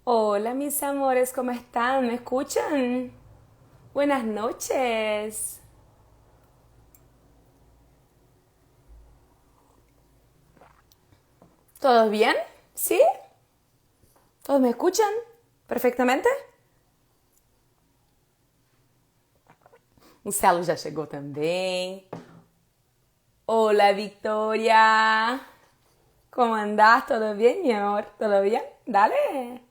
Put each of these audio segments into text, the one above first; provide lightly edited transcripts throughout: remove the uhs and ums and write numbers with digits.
Hola, mis amores, ¿cómo están? ¿Me escuchan? Buenas noches. ¿Todos bien? ¿Sí? ¿Todos me escuchan? ¿Perfectamente? O Celo já chegou também. Hola, Victoria. ¿Cómo andás? ¿Todo bien, mi amor? ¿Todo bien? Dale.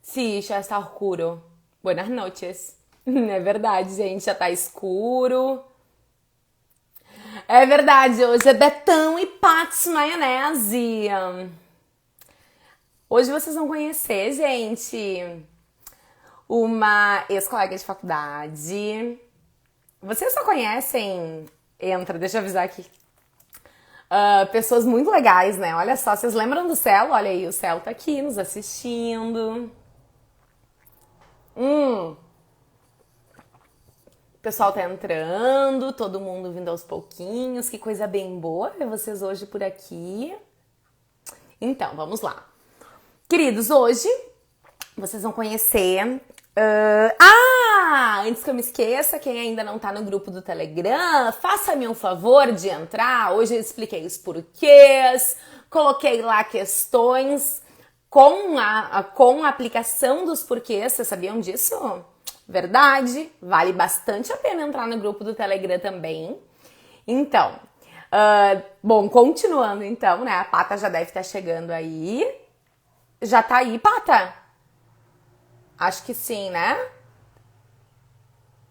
Sim, já está escuro. Buenas noches. É verdade, gente, já tá escuro. É verdade, hoje é Betão e Pax Maionese. Hoje vocês vão conhecer, gente, uma ex-colega de faculdade. Vocês só conhecem, entra, deixa eu avisar aqui, pessoas muito legais, né? Olha só, vocês lembram do Celo? Olha aí, o Celo tá aqui nos assistindo. O pessoal tá entrando, todo mundo vindo aos pouquinhos. Que coisa bem boa ver vocês hoje por aqui. Então, vamos lá. Queridos, hoje vocês vão conhecer. Antes que eu me esqueça, quem ainda não tá no grupo do Telegram, faça-me um favor de entrar. Hoje eu expliquei os porquês, coloquei lá questões com a aplicação dos porquês. Vocês sabiam disso? Verdade, vale bastante a pena entrar no grupo do Telegram também. Então, bom, continuando então, né? A Pata já deve estar chegando aí. Já tá aí, Pata? Acho que sim, né?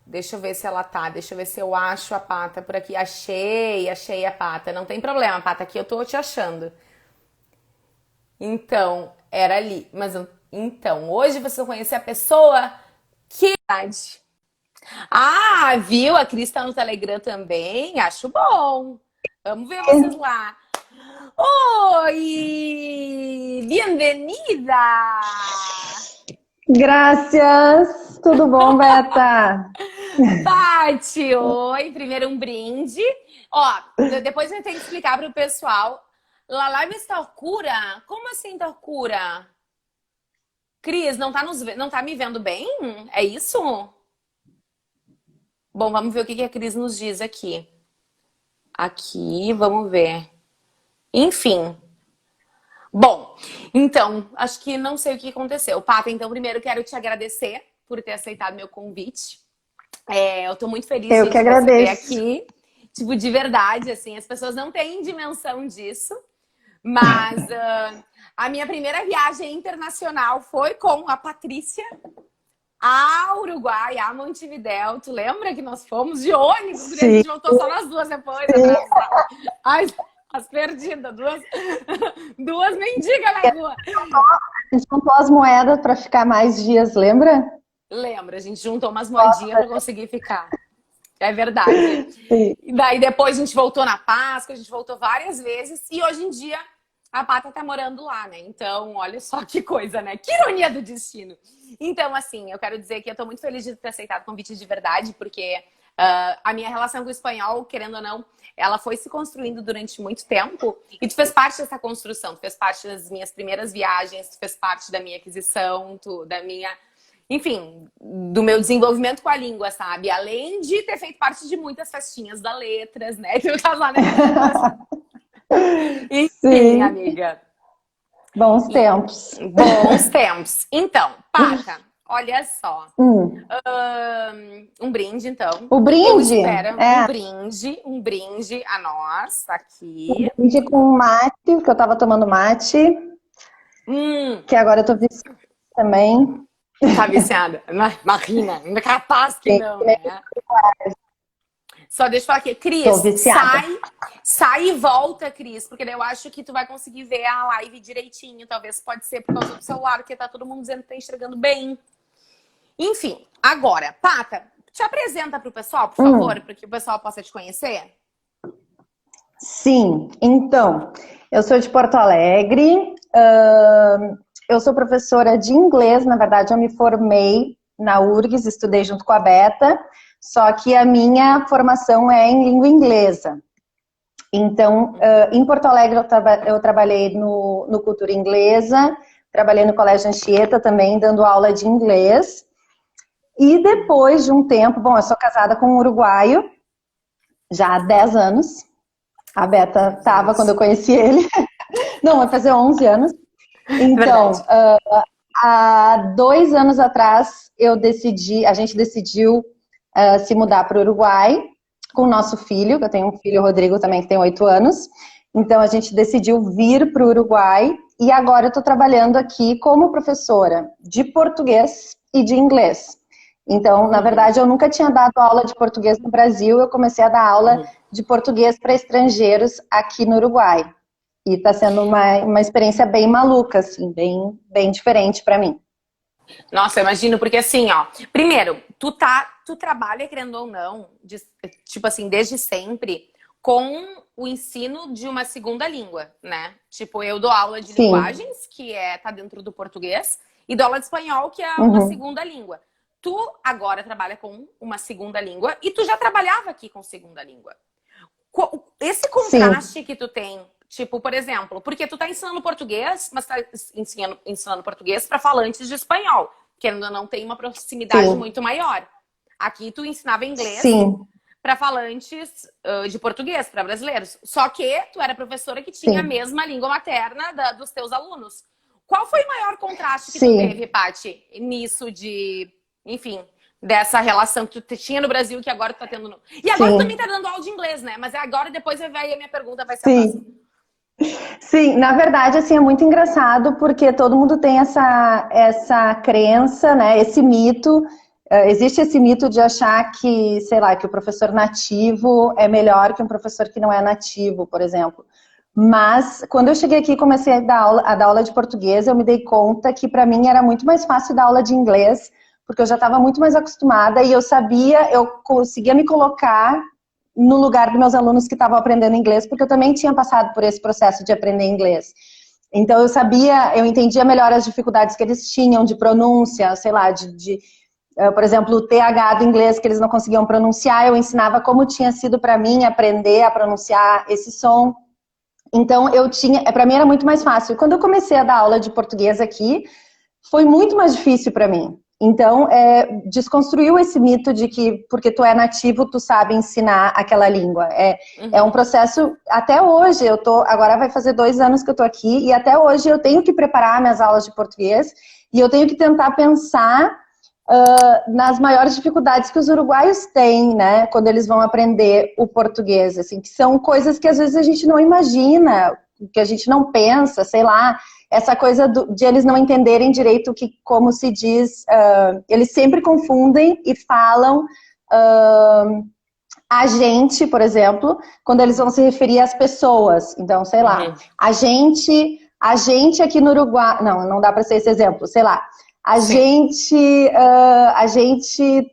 Deixa eu ver se ela tá, deixa eu ver se eu acho a Pata por aqui. Achei a Pata. Não tem problema, Pata, aqui eu tô te achando. Então, era ali. Então, hoje vocês vão conhecer a pessoa que... Viu? A Cris tá no Telegram também. Acho bom. Vamos ver vocês lá. Oi! Bem-vinda! Graças! Tudo bom, Beta? Pati, oi! Primeiro um brinde. Ó, depois eu tenho que explicar pro pessoal. La live está escura? Como assim tá escura? Cris, não tá me vendo bem? É isso? Bom, vamos ver o que a Cris nos diz aqui. Aqui, vamos ver. Enfim. Bom, então, acho que não sei o que aconteceu. Pata, então, primeiro quero te agradecer por ter aceitado meu convite. Eu tô muito feliz Eu de que te receber agradeço. aqui. Tipo, de verdade, assim, as pessoas não têm dimensão disso. Mas a minha primeira viagem internacional foi com a Patrícia ao Uruguai, a Montevidéu. Tu lembra que nós fomos de ônibus? A Sim, gente voltou só nós duas depois. sim. As perdidas, duas mendigas na rua. A gente juntou as moedas para ficar mais dias, lembra? Lembra, a gente juntou umas moedinhas para conseguir ficar. É verdade. Sim. E daí depois a gente voltou na Páscoa, a gente voltou várias vezes. E hoje em dia a Pata tá morando lá, né? Então, olha só que coisa, né? Que ironia do destino. Então, assim, eu quero dizer que eu tô muito feliz de ter aceitado o convite de verdade, porque a minha relação com o espanhol, querendo ou não, ela foi se construindo durante muito tempo. E tu fez parte dessa construção, tu fez parte das minhas primeiras viagens, tu fez parte da minha aquisição, da minha... Enfim, do meu desenvolvimento com a língua, sabe? Além de ter feito parte de muitas festinhas da Letras, né? Que no caso lá, né? Enfim, Sim. amiga. Bons tempos. Bons tempos. Então, Pata, olha só. Um brinde, então. O brinde? Espera, É, um brinde a nós, aqui. brinde com mate, que eu tava tomando mate, que agora eu tô viciada também. Tá viciada? Marina, ainda capaz que não, né? Só deixa eu falar aqui, Cris, Tô viciada. sai e volta, Cris, porque daí eu acho que tu vai conseguir ver a live direitinho. Talvez pode ser por causa do celular, porque tá todo mundo dizendo que tá enxergando bem. Enfim, agora, Pata, te apresenta pro pessoal, por favor, para que o pessoal possa te conhecer. Sim, então, eu sou de Porto Alegre, eu sou professora de inglês, na verdade eu me formei na URGS, estudei junto com a Beta, só que a minha formação é em língua inglesa. Então, em Porto Alegre eu trabalhei no Cultura Inglesa, trabalhei no Colégio Anchieta também, dando aula de inglês. E depois de um tempo, bom, eu sou casada com um uruguaio, já há 10 anos. A Beta estava quando eu conheci ele. Não, vai fazer 11 anos. Então, há 2 anos atrás, a gente decidiu se mudar para o Uruguai com o nosso filho, que eu tenho um filho, o Rodrigo, também, que tem 8 anos. Então, a gente decidiu vir para o Uruguai e agora eu estou trabalhando aqui como professora de português e de inglês. Então, na verdade, eu nunca tinha dado aula de português no Brasil, eu comecei a dar aula de português para estrangeiros aqui no Uruguai. E está sendo uma experiência bem maluca, assim, bem diferente para mim. Nossa, eu imagino, porque assim, ó, primeiro, tu trabalha, querendo ou não, tipo assim, desde sempre, com o ensino de uma segunda língua, né? Tipo, eu dou aula de linguagens, que tá dentro do português, e dou aula de espanhol, que é uma segunda língua. Tu agora trabalha com uma segunda língua, e tu já trabalhava aqui com segunda língua. Esse contraste que tu tem, tipo, por exemplo, porque tu tá ensinando português, mas tá ensinando português para falantes de espanhol, que ainda não tem uma proximidade muito maior. Aqui tu ensinava inglês para falantes de português, para brasileiros. Só que tu era professora que tinha a mesma língua materna dos teus alunos. Qual foi o maior contraste que tu teve, Paty, nisso enfim, dessa relação que tu tinha no Brasil que agora tu tá tendo E agora tu também tá dando aula de inglês, né? Mas agora depois a minha pergunta vai ser a próxima. Sim, na verdade, assim, é muito engraçado porque todo mundo tem essa crença, né, esse mito, existe esse mito de achar que, sei lá, que o professor nativo é melhor que um professor que não é nativo, por exemplo. Mas, quando eu cheguei aqui e comecei a dar aula de português, eu me dei conta que para mim era muito mais fácil dar aula de inglês, porque eu já estava muito mais acostumada e eu conseguia me colocar no lugar dos meus alunos que estavam aprendendo inglês, porque eu também tinha passado por esse processo de aprender inglês. Então, eu entendia melhor as dificuldades que eles tinham de pronúncia, sei lá, por exemplo, o TH do inglês que eles não conseguiam pronunciar, eu ensinava como tinha sido para mim aprender a pronunciar esse som. Então, para mim era muito mais fácil. E quando eu comecei a dar aula de português aqui, foi muito mais difícil para mim. Então, desconstruiu esse mito de que porque tu é nativo, tu sabe ensinar aquela língua. É um processo, até hoje, agora vai fazer 2 anos que eu tô aqui, e até hoje eu tenho que preparar minhas aulas de português, e eu tenho que tentar pensar nas maiores dificuldades que os uruguaios têm, né, quando eles vão aprender o português, assim, que são coisas que às vezes a gente não imagina, que a gente não pensa, sei lá, essa coisa de eles não entenderem direito como se diz, eles sempre confundem e falam a gente, por exemplo, quando eles vão se referir às pessoas. Então, sei lá, a gente aqui no Uruguai, não dá para ser esse exemplo, sei lá, a gente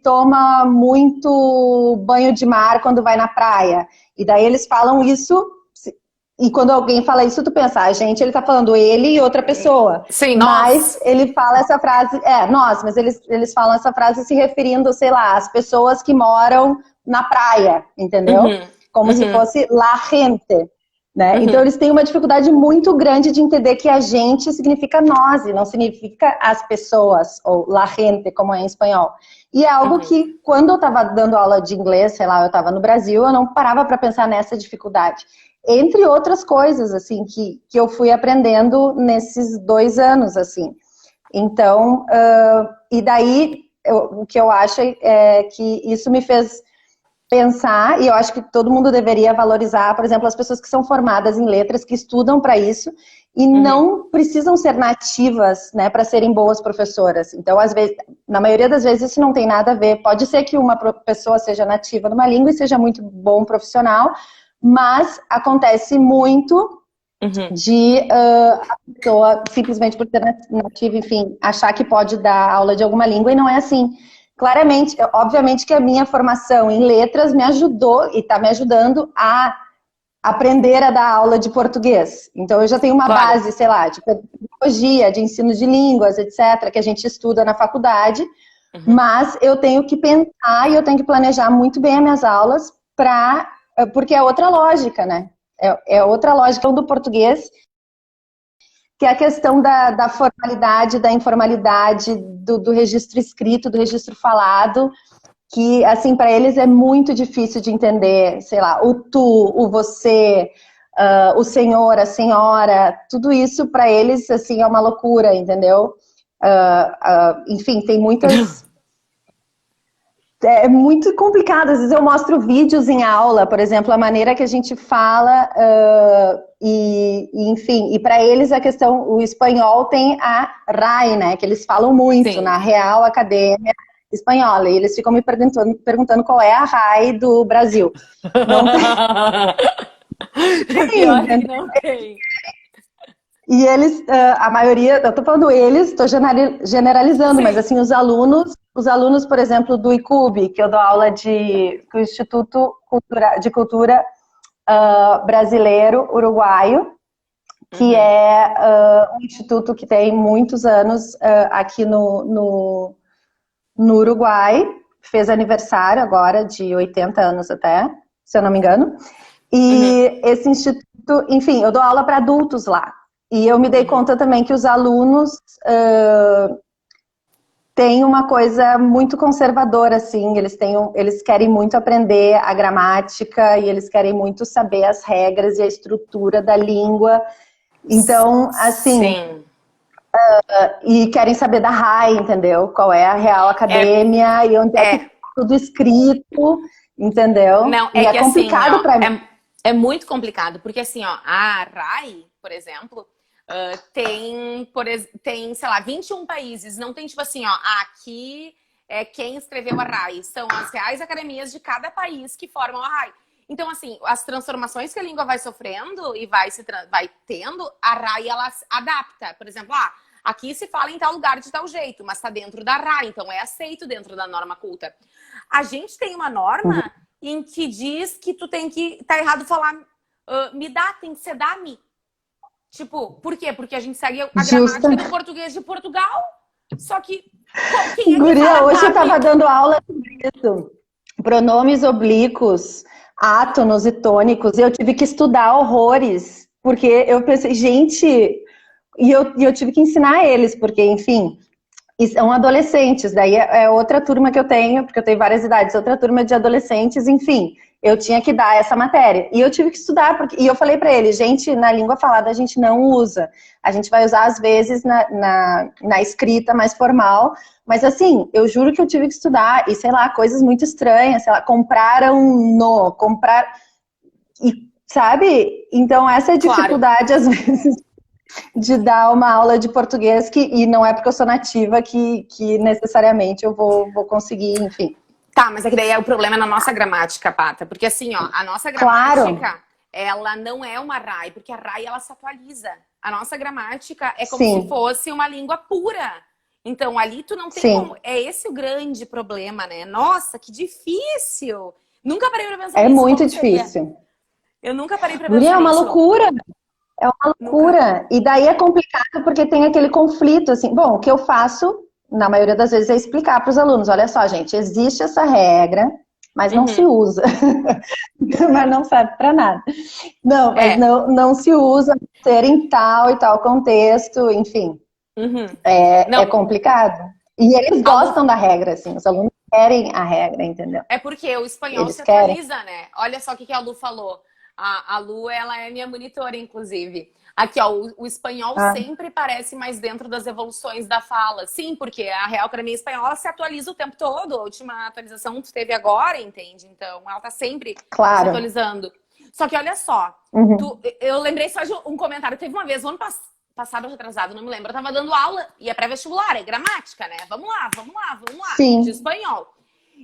toma muito banho de mar quando vai na praia. E daí eles falam isso. E quando alguém fala isso, tu pensa, ele tá falando ele e outra pessoa. Sim, mas ele fala essa frase, nós, mas eles falam essa frase se referindo, sei lá, às pessoas que moram na praia, entendeu? Como se fosse la gente, né? Então eles têm uma dificuldade muito grande de entender que a gente significa nós, e não significa as pessoas, ou la gente, como é em espanhol. E é algo que, quando eu tava dando aula de inglês, sei lá, eu tava no Brasil, eu não parava para pensar nessa dificuldade. Entre outras coisas, assim, que eu fui aprendendo nesses 2 anos, assim. Então, e daí, o que eu acho é que isso me fez pensar, e eu acho que todo mundo deveria valorizar, por exemplo, as pessoas que são formadas em letras, que estudam para isso, e não precisam ser nativas, né, para serem boas professoras. Então, às vezes, na maioria das vezes, isso não tem nada a ver. Pode ser que uma pessoa seja nativa numa língua e seja muito bom profissional, mas acontece muito de a pessoa, simplesmente por ser nativa, enfim, achar que pode dar aula de alguma língua, e não é assim. Claramente, obviamente que a minha formação em letras me ajudou e está me ajudando a aprender a dar aula de português. Então, eu já tenho uma base, sei lá, de pedagogia, de ensino de línguas, etc., que a gente estuda na faculdade, mas eu tenho que pensar e eu tenho que planejar muito bem as minhas aulas porque é outra lógica, né? É outra lógica do português, que é a questão da formalidade, da informalidade, do registro escrito, do registro falado, que, assim, para eles é muito difícil de entender, sei lá, o tu, o você, o senhor, a senhora, tudo isso para eles, assim, é uma loucura, entendeu? Enfim, tem muitas... É muito complicado, às vezes eu mostro vídeos em aula, por exemplo, a maneira que a gente fala, enfim, e para eles a questão, o espanhol tem a RAI, né, que eles falam muito Sim. na Real Academia Espanhola, e eles ficam me perguntando qual é a RAI do Brasil. Não Pior tem, que não tem. e eles, a maioria, eu tô falando eles, tô generalizando, mas Sim. assim, os alunos, por exemplo, do ICUB, que eu dou aula do Instituto de Cultura Brasileiro Uruguaio, que é um instituto que tem muitos anos aqui no Uruguai, fez aniversário agora de 80 anos até, se eu não me engano. E esse instituto, enfim, eu dou aula para adultos lá. E eu me dei conta também que os alunos têm uma coisa muito conservadora, assim, eles querem muito aprender a gramática e eles querem muito saber as regras e a estrutura da língua. Então, assim, Sim. e querem saber da RAI, entendeu? Qual é a Real Academia e onde é que tá tudo escrito, entendeu? Não, E é é que assim, complicado ó, para mim. é muito complicado, porque assim, ó, a RAI, por exemplo, tem, sei lá, 21 países, não tem tipo assim, ó, aqui é quem escreveu a RAI, são as reais academias de cada país que formam a RAI. Então, assim, as transformações que a língua vai sofrendo e vai tendo, a RAI, ela adapta. Por exemplo, aqui se fala em tal lugar de tal jeito, mas está dentro da RAI, então é aceito dentro da norma culta. A gente tem uma norma em que diz que tu tem que... Tá errado falar me dá, tem que ser dá-me. Tipo, por quê? Porque a gente segue a Justa. gramática do português de Portugal, só que quem é que Guria, fala hoje eu dá-me? estava dando aula sobre isso. Pronomes oblíquos, átonos e tônicos. Eu tive que estudar horrores, porque eu pensei, gente, e eu tive que ensinar eles, porque, enfim, e são adolescentes, daí é outra turma que eu tenho, porque eu tenho várias idades, outra turma de adolescentes, enfim, eu tinha que dar essa matéria. E eu tive que estudar, e eu falei para eles, gente, na língua falada a gente não usa, a gente vai usar às vezes na escrita mais formal, mas assim, eu juro que eu tive que estudar, e sei lá, coisas muito estranhas, sei lá, comprar, e sabe? Então essa é a Claro. dificuldade às vezes de dar uma aula de português, e não é porque eu sou nativa que necessariamente eu vou conseguir, enfim. Tá, mas é que daí o problema é na nossa gramática, Pata. Porque assim, ó, a nossa Claro, gramática, ela não é uma RAI, porque a RAI, ela se atualiza. A nossa gramática é como se sim, fosse uma língua pura. Então, ali tu não tem sim. como... É esse o grande problema, né? Nossa, que difícil! Nunca parei pra pensar É nisso, muito como seria. difícil. Eu nunca parei pra Guria, pensar é uma nisso. loucura. É uma Nunca. loucura. E daí é complicado porque tem aquele conflito, assim. Bom, o que eu faço, na maioria das vezes, é explicar para os alunos. Olha só, gente, existe essa regra, mas não se usa. Mas não serve para nada. Não, mas É. não se usa ser em tal e tal contexto, enfim. É Não, complicado. E eles a Lu gostam da regra, assim. Os alunos querem a regra, entendeu? É porque o espanhol Eles se querem. atualiza, né? Olha só o que a Lu falou. A Lu, ela é minha monitora, inclusive. Aqui, ó, o espanhol Ah, sempre parece mais dentro das evoluções da fala. Sim, porque a Real Academia Espanhola se atualiza o tempo todo. A última atualização teve agora, entende? Então, ela tá sempre se claro. atualizando. Só que olha só, Uhum. eu lembrei só de um comentário. Teve uma vez, no ano passado ou retrasado, não me lembro. Eu tava dando aula, e é pré-vestibular, é gramática, né? Vamos lá, vamos lá, vamos lá. De Sim. espanhol.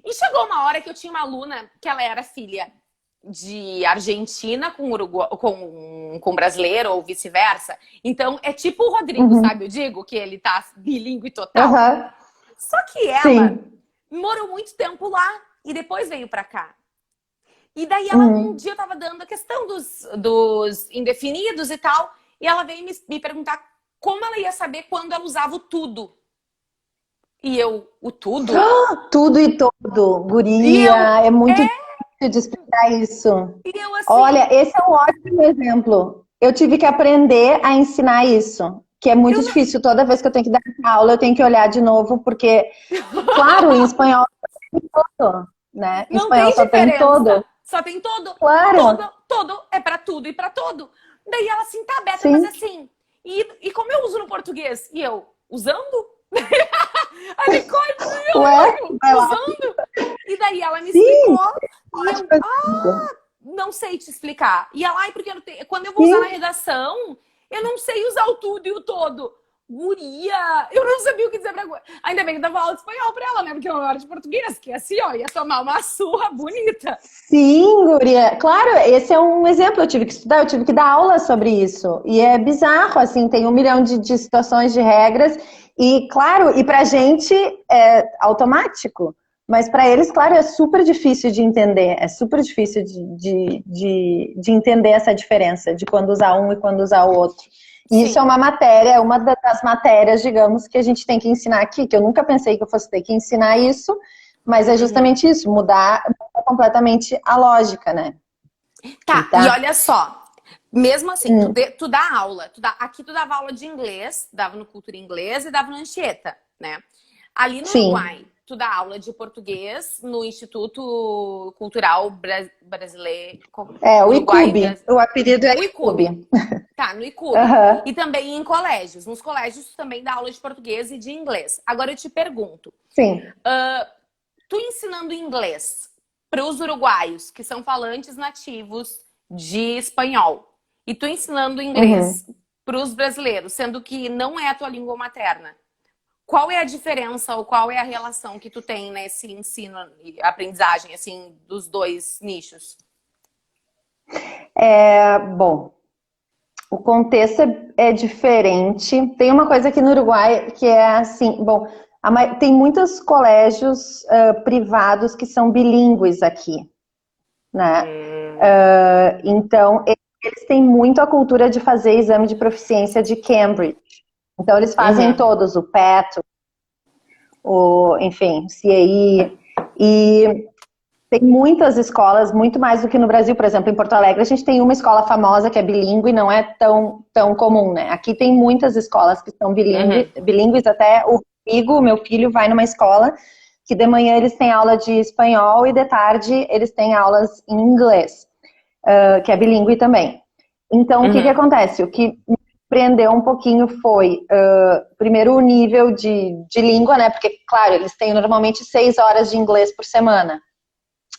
E chegou uma hora que eu tinha uma aluna que ela era filha de Argentina com brasileiro ou vice-versa. Então, é tipo o Rodrigo, Uhum. sabe? Eu digo que ele tá bilíngue total. Uhum. Só que ela Sim. morou muito tempo lá e depois veio pra cá. E daí ela, um Uhum. dia eu tava dando a questão dos indefinidos e tal, e ela veio me perguntar como ela ia saber quando ela usava o tudo. E eu, o tudo? Tudo e todo, E eu, guria, é muito. de explicar isso. E eu assim... Olha, esse é um ótimo exemplo. Eu tive que aprender a ensinar isso, que é muito difícil. Toda vez que eu tenho que dar aula, eu tenho que olhar de novo, porque, claro, em espanhol só tem todo, né? Em Não espanhol tem só tem todo. diferença. Só tem todo. Claro. Todo é pra tudo e pra todo. Daí ela assim, tá, Beta, Sim. mas assim... E como eu uso no português? E eu, usando? A Nicole, usando? E daí ela me explicou. E eu, não sei te explicar. E ela, porque quando eu vou usar na redação, eu não sei usar o tudo e o todo. Guria, eu não sabia o que dizer pra agora. Ainda bem que eu dava aula de espanhol pra ela, né? Porque eu era de português, que assim, ó, ia tomar uma surra bonita. Sim, guria. Claro, esse é um exemplo. Eu tive que estudar, eu tive que dar aula sobre isso. E é bizarro, assim, tem 1 milhão de situações, de regras. E, claro, e pra gente é automático. Mas para eles, claro, é super difícil de entender. É super difícil de entender essa diferença de quando usar um e quando usar o outro. E isso é uma matéria, uma das matérias, digamos, que a gente tem que ensinar aqui, que eu nunca pensei que eu fosse ter que ensinar isso, mas é justamente isso, mudar completamente a lógica, né? Tá, e olha só, mesmo assim, tu dá aula, aqui tu dava aula de inglês, dava no Cultura Inglesa e dava no Anchieta, né? Ali no Uruguai, tu dá aula de português no Instituto Cultural Brasileiro. O ICUB. O apelido é ICUB. Tá, no ICUB. E também em colégios. Nos colégios tu também dá aula de português e de inglês. Agora eu te pergunto. Sim. Tu ensinando inglês para os uruguaios, que são falantes nativos de espanhol, e tu ensinando inglês para os brasileiros, sendo que não é a tua língua materna, qual é a diferença ou qual é a relação que tu tem nesse ensino e aprendizagem, assim, dos dois nichos? Bom, o contexto é diferente. Tem uma coisa aqui no Uruguai que é assim, bom, tem muitos colégios privados que são bilíngues aqui, né? Então, eles têm muito a cultura de fazer exame de proficiência de Cambridge. Então, eles fazem todos, o PET, enfim, CAI, e tem muitas escolas, muito mais do que no Brasil. Por exemplo, em Porto Alegre, a gente tem uma escola famosa que é bilíngue, não é tão comum, né? Aqui tem muitas escolas que são bilíngues, até o Rodrigo, meu filho, vai numa escola que de manhã eles têm aula de espanhol e de tarde eles têm aulas em inglês, que é bilíngue também. Então, o que acontece? O que me surpreendeu um pouquinho foi, primeiro, o nível de língua, né? Porque, claro, eles têm normalmente 6 horas de inglês por semana.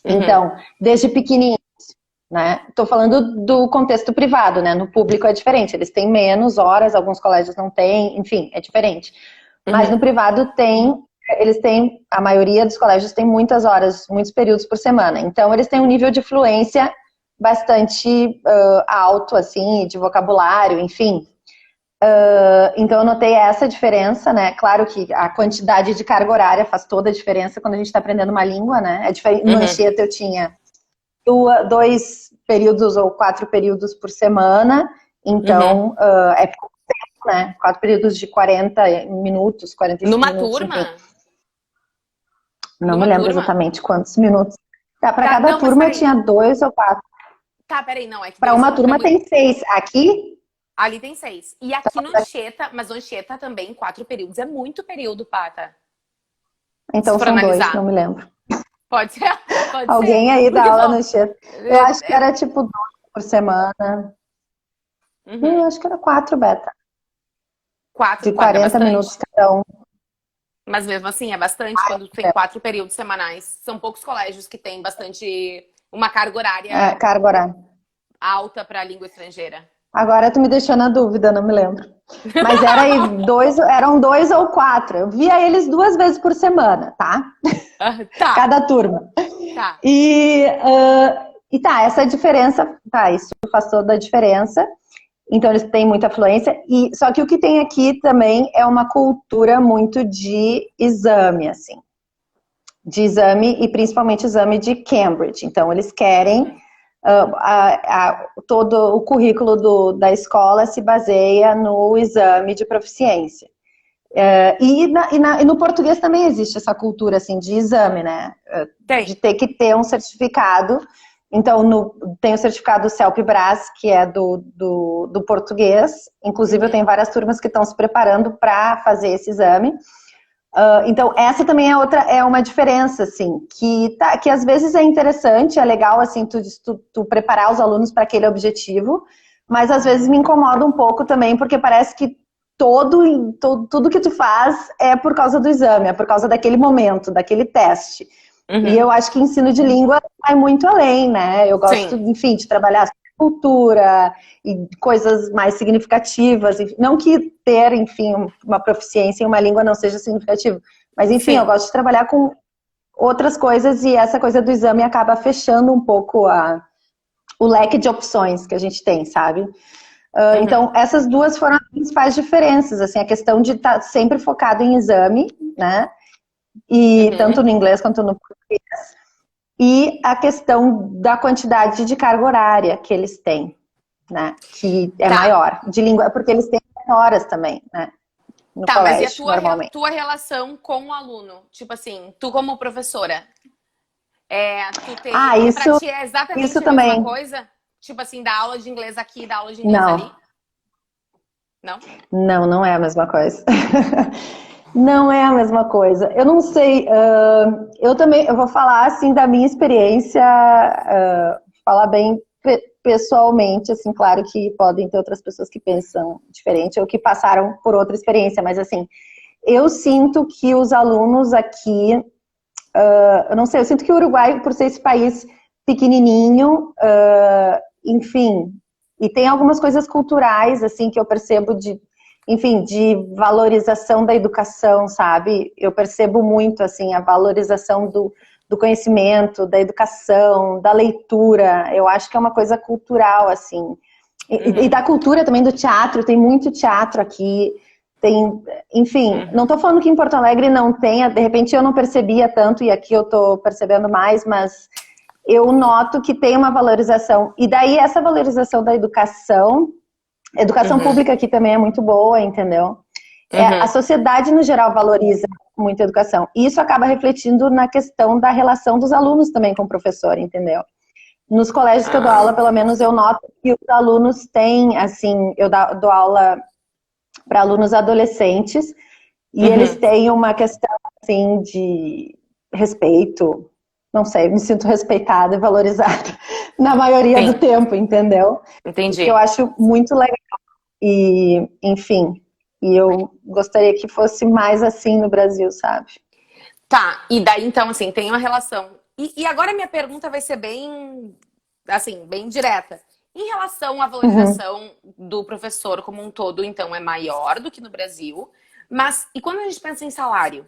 Então, desde pequenininhos, né? Estou falando do contexto privado, né? No público é diferente, eles têm menos horas, alguns colégios não têm, enfim, é diferente. Mas no privado a maioria dos colégios tem muitas horas, muitos períodos por semana. Então, eles têm um nível de fluência bastante alto, assim, de vocabulário, enfim. Então eu notei essa diferença, né? Claro que a quantidade de carga horária faz toda a diferença quando a gente está aprendendo uma língua, né? É diferente. No Anchieta eu tinha 2 períodos ou 4 períodos por semana, então é pouco tempo, né? 4 períodos de 40 minutos, 45 Numa minutos. turma? Enfim. Não me lembro exatamente quantos minutos. Para cada turma tinha 2 ou 4. Tá, peraí, não, é que para uma turma tem 6. Aqui ali tem 6. E aqui no Anchieta, mas no Anchieta também 4 períodos. É muito período, Pata. Então são 2, não me lembro. Pode ser? Alguém aí dá aula no Anchieta. Eu acho que era tipo 2 por semana. Eu acho que era 4, Beta. 4 de 40 minutos cada um. Mas mesmo assim, é bastante quando tem 4 períodos semanais. São poucos colégios que têm bastante... uma carga horária alta para a língua estrangeira. Agora tu me deixou na dúvida, não me lembro. Mas eram 2 ou 4. Eu via eles 2 vezes por semana, tá? Cada turma. Tá. E essa diferença, isso faz toda a diferença. Então eles têm muita fluência. Só que o que tem aqui também é uma cultura muito de exame, assim. De exame e principalmente exame de Cambridge. Então eles querem... todo o currículo da escola se baseia no exame de proficiência. E no português também existe essa cultura, assim, de exame, né? De ter que ter um certificado. Então, tem o certificado CELP-Brás, que é do português. Inclusive, eu tenho várias turmas que estão se preparando para fazer esse exame. Então, essa também é uma diferença, assim, que às vezes é interessante, é legal, assim, tu preparar os alunos para aquele objetivo, mas às vezes me incomoda um pouco também, porque parece que tudo que tu faz é por causa do exame, é por causa daquele momento, daquele teste. E eu acho que ensino de língua vai muito além, né? Eu gosto, enfim, de trabalhar cultura e coisas mais significativas. Não que ter, enfim, uma proficiência em uma língua não seja significativo, mas, enfim, eu gosto de trabalhar com outras coisas e essa coisa do exame acaba fechando um pouco o leque de opções que a gente tem, sabe? Então, essas duas foram as principais diferenças, assim, a questão de estar sempre focado em exame, né? E tanto no inglês quanto no português. E a questão da quantidade de carga horária que eles têm, né? Que é maior. De língua, porque eles têm horas também, né? No colégio, mas e a tua relação com o aluno? Tipo assim, tu como professora, pra ti é exatamente isso a também. mesma coisa? Tipo assim, dar aula de inglês aqui, dar aula de inglês ali? Não? Não é a mesma coisa. Não é a mesma coisa. Eu não sei, eu vou falar assim da minha experiência, falar bem pessoalmente, assim, claro que podem ter outras pessoas que pensam diferente ou que passaram por outra experiência, mas assim, eu sinto que os alunos aqui, eu não sei, eu sinto que o Uruguai, por ser esse país pequenininho, enfim, e tem algumas coisas culturais, assim, que eu percebo enfim, de valorização da educação, sabe? Eu percebo muito, assim, a valorização do conhecimento, da educação, da leitura. Eu acho que é uma coisa cultural, assim. E da cultura também, do teatro. Tem muito teatro aqui. Enfim, não estou falando que em Porto Alegre não tenha. De repente eu não percebia tanto, e aqui eu estou percebendo mais, mas eu noto que tem uma valorização. E daí essa valorização da educação pública aqui também é muito boa, entendeu? A sociedade, no geral, valoriza muito a educação. E isso acaba refletindo na questão da relação dos alunos também com o professor, entendeu? Nos colégios que eu dou aula, pelo menos eu noto que os alunos têm, assim, eu dou aula para alunos adolescentes, e eles têm uma questão, assim, de respeito. Não sei, me sinto respeitada e valorizada na maioria do tempo, entendeu? Entendi. Que eu acho muito legal. E, enfim, eu gostaria que fosse mais assim no Brasil, sabe? Tá, e daí então, assim, tem uma relação. E agora minha pergunta vai ser bem, assim, bem direta. Em relação à valorização do professor como um todo, então, é maior do que no Brasil. Mas, e quando a gente pensa em salário?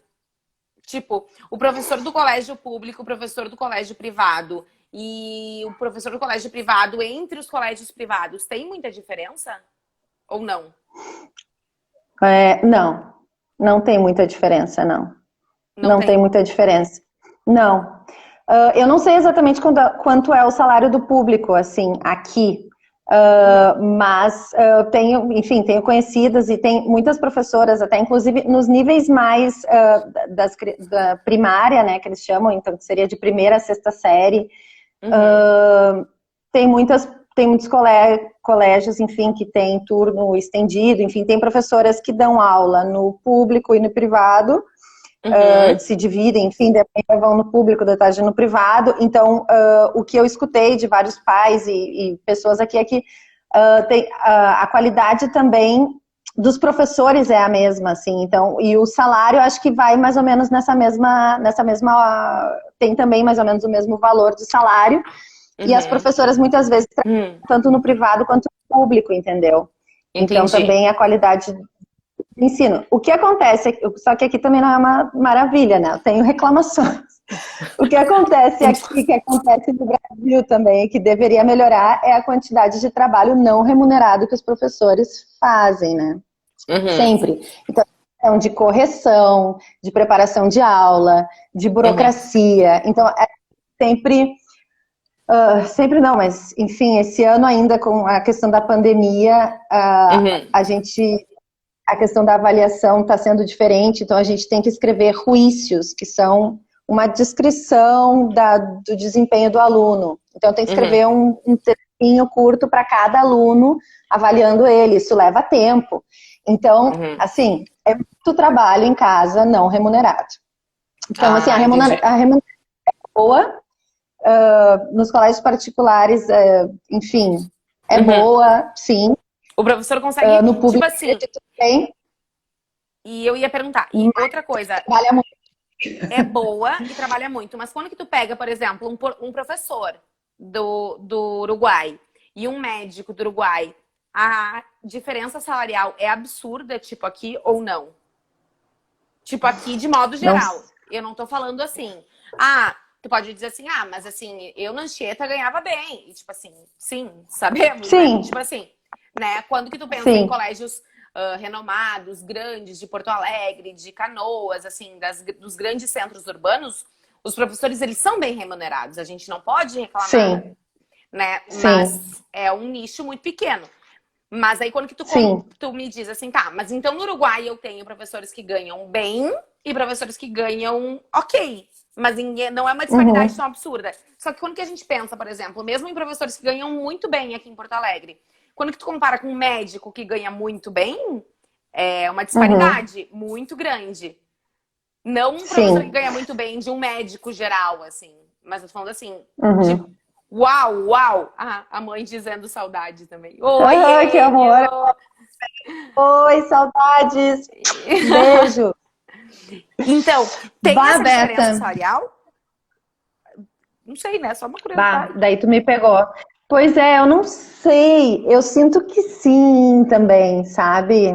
Tipo, o professor do colégio público, o professor do colégio privado e o professor do colégio privado entre os colégios privados, tem muita diferença? Ou não? Não tem muita diferença, não. Não tem muita diferença. Não. Eu não sei exatamente quanto é o salário do público, assim, aqui. Mas tenho conhecidas e tem muitas professoras, até inclusive nos níveis mais da primária, né, que eles chamam, então que seria de primeira a sexta série. Tem muitos colégios, enfim, que tem turno estendido, enfim, tem professoras que dão aula no público e no privado, se dividem, enfim, vão no público, detalhe no privado. Então, o que eu escutei de vários pais e pessoas aqui é que a qualidade também dos professores é a mesma, assim, então, e o salário acho que vai mais ou menos nessa mesma, tem também mais ou menos o mesmo valor de salário, e as professoras muitas vezes tanto no privado quanto no público, entendeu? Entendi. Então também a qualidade do ensino. O que acontece, só que aqui também não é uma maravilha, né? Eu tenho reclamações. O que acontece aqui, que acontece no Brasil também, que deveria melhorar, é a quantidade de trabalho não remunerado que os professores fazem, né? Sempre. Então, de correção, de preparação de aula, de burocracia. Então, é sempre não, mas enfim, esse ano ainda com a questão da pandemia, a gente a questão da avaliação está sendo diferente, então a gente tem que escrever juízos, que são uma descrição do desempenho do aluno. Então tem que escrever um textinho curto para cada aluno, avaliando ele, isso leva tempo. Então, assim, é muito trabalho em casa não remunerado. Então, assim, a remuneração é boa, nos colégios particulares, enfim, é boa, sim. O professor consegue, no público, tipo assim, bem. E eu ia perguntar, e outra coisa, Trabalha muito. é boa e trabalha muito, mas quando que tu pega, por exemplo, um professor do Uruguai e um médico do Uruguai, a diferença salarial é absurda, tipo aqui, ou não? Tipo aqui, de modo geral. Eu não tô falando assim, tu pode dizer assim, mas assim, eu na Anchieta ganhava bem. E tipo assim, sim, sabemos, sim. Né? Tipo assim, né? Quando que tu pensa em colégios renomados, grandes, de Porto Alegre, de Canoas, assim, dos grandes centros urbanos, os professores, eles são bem remunerados. A gente não pode reclamar, sim. Né? Sim. Mas é um nicho muito pequeno. Mas aí quando que tu me diz assim, mas então no Uruguai eu tenho professores que ganham bem e professores que ganham ok. Mas não é uma disparidade tão absurda. Só que quando que a gente pensa, por exemplo, mesmo em professores que ganham muito bem aqui em Porto Alegre, quando que tu compara com um médico que ganha muito bem, é uma disparidade muito grande. Não um professor que ganha muito bem de um médico geral, assim. Mas eu tô falando assim, de uau! A mãe dizendo saudade também. Oi, que amor! Oi, saudades! Beijo! Então, tem essa diferença Beta. salarial? Não sei, né? Só uma curiosidade. Daí tu me pegou. Pois é, eu não sei. Eu sinto que sim também, sabe?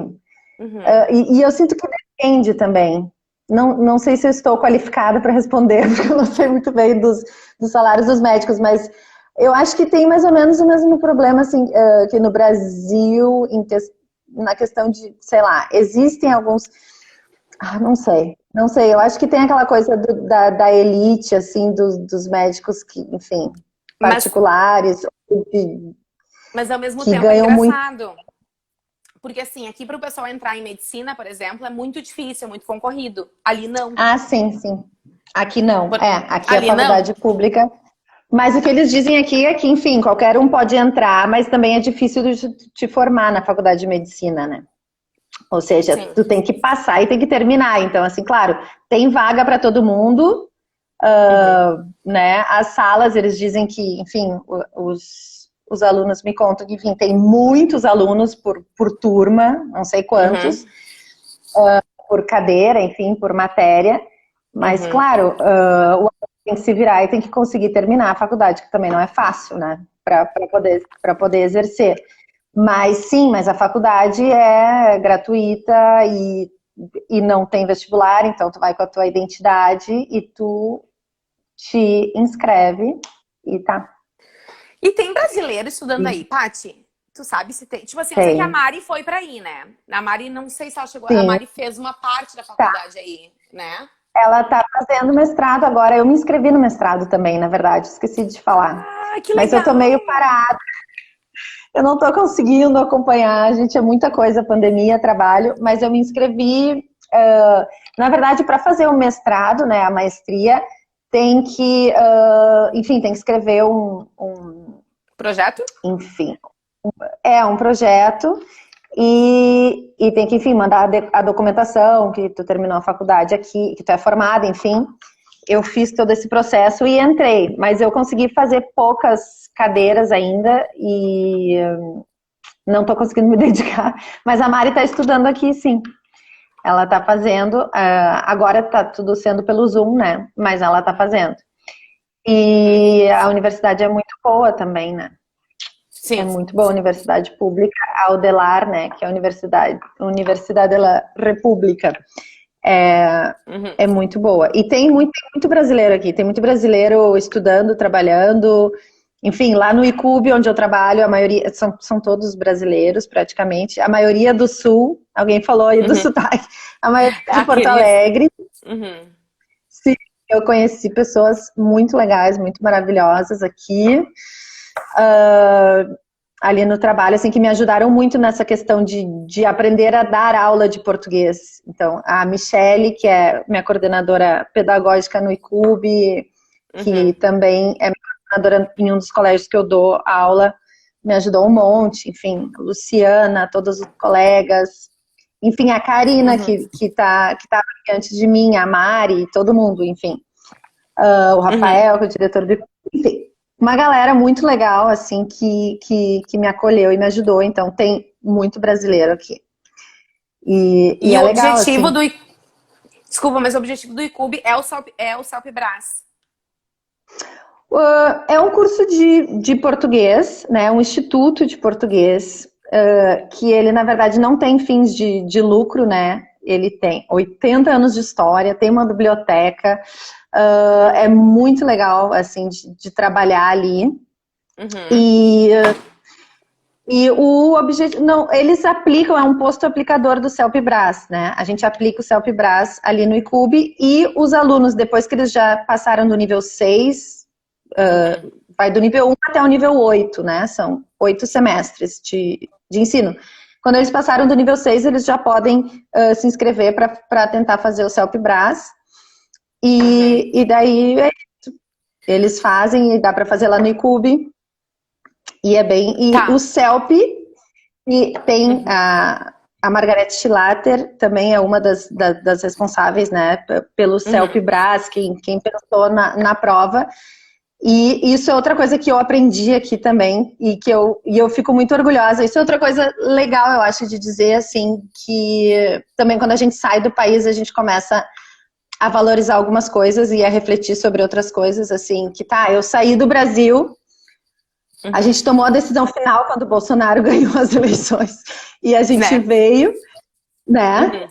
E eu sinto que depende também. Não sei se eu estou qualificada para responder, porque eu não sei muito bem dos salários dos médicos, mas eu acho que tem mais ou menos o mesmo problema assim, que no Brasil, na questão de, sei lá, existem alguns. Não sei. Eu acho que tem aquela coisa da elite, assim, dos médicos que, enfim, particulares, mas ao mesmo que tempo é ganham muito. engraçado. Porque assim, aqui para o pessoal entrar em medicina, por exemplo, é muito difícil, é muito concorrido. Ali não. Sim. Aqui não. Aqui é a faculdade pública. Mas o que eles dizem aqui é que, enfim, qualquer um pode entrar, mas também é difícil de te formar na faculdade de medicina, né? Ou seja, tu tem que passar e tem que terminar. Então, assim, claro, tem vaga para todo mundo, né? As salas, eles dizem que, enfim, os alunos me contam que, enfim, tem muitos alunos por turma, não sei quantos, por cadeira, enfim, por matéria. Mas, claro, o aluno tem que se virar e tem que conseguir terminar a faculdade, que também não é fácil, né? Para poder exercer. Mas sim, mas a faculdade é gratuita e não tem vestibular, então tu vai com a tua identidade e tu te inscreve e tá. E tem brasileiro estudando aí, Paty? Tu sabe se tem? Tipo assim, eu sei que a Mari foi pra aí, né? A Mari, não sei se ela chegou... A Mari fez uma parte da faculdade aí, né? Ela tá fazendo mestrado agora. Eu me inscrevi no mestrado também, na verdade. Esqueci de falar. Que legal! Mas eu tô meio parada. Eu não tô conseguindo acompanhar. Gente, é muita coisa, pandemia, trabalho. Mas eu me inscrevi... na verdade, para fazer o mestrado, né, a maestria, tem que... enfim, tem que escrever um... Projeto? Enfim. Um projeto. E tem que, enfim, mandar a documentação que tu terminou a faculdade aqui, que tu é formada, enfim. Eu fiz todo esse processo e entrei, mas eu consegui fazer poucas cadeiras ainda e não tô conseguindo me dedicar. Mas a Mari tá estudando aqui, sim. Ela tá fazendo, agora tá tudo sendo pelo Zoom, né? Mas ela tá fazendo. E a universidade é muito boa também, né? Sim. É muito boa a universidade pública, a UDELAR, né, que é a Universidade da República, é muito boa. E tem muito brasileiro aqui, tem muito brasileiro estudando, trabalhando, enfim, lá no ICUB, onde eu trabalho, a maioria, são todos brasileiros, praticamente, a maioria do Sul, alguém falou aí do sotaque, a maioria de Porto Alegre. Sim, eu conheci pessoas muito legais, muito maravilhosas aqui. ali no trabalho, assim, que me ajudaram muito nessa questão de aprender a dar aula de português. Então, a Michele, que é minha coordenadora pedagógica no ICUB, que também é minha coordenadora em um dos colégios que eu dou aula, me ajudou um monte, enfim, a Luciana, todos os colegas, enfim, a Karina, que tá antes de mim, a Mari, todo mundo, enfim. O Rafael, que é o diretor do ICUB, enfim. Uma galera muito legal, assim, que me acolheu e me ajudou. Então, tem muito brasileiro aqui. E é o legal, objetivo assim. Desculpa, mas o objetivo do ICUB é o CELP-Brás. É um curso de português, né? Um instituto de português, que ele, na verdade, não tem fins de lucro, né? Ele tem 80 anos de história, tem uma biblioteca. É muito legal, assim, de trabalhar ali. E o objetivo, não, eles aplicam, é um posto aplicador do CELP-Brás, né? A gente aplica o CELP-Brás ali no ICUB e os alunos, depois que eles já passaram do nível 6, vai do nível 1 até o nível 8, né? São 8 semestres de ensino. Quando eles passaram do nível 6, eles já podem se inscrever para tentar fazer o CELP-Brás. E daí eles fazem e dá para fazer lá no ICUB. E é bem. E o CELP, e tem a Margarete Schlatter, também é uma das responsáveis, né, pelo CELP-Brás, quem pensou na prova. E isso é outra coisa que eu aprendi aqui também, e eu fico muito orgulhosa. Isso é outra coisa legal, eu acho, de dizer, assim, que também quando a gente sai do país, a gente começa a valorizar algumas coisas e a refletir sobre outras coisas, assim, que eu saí do Brasil. A gente tomou a decisão final quando o Bolsonaro ganhou as eleições e a gente veio, né?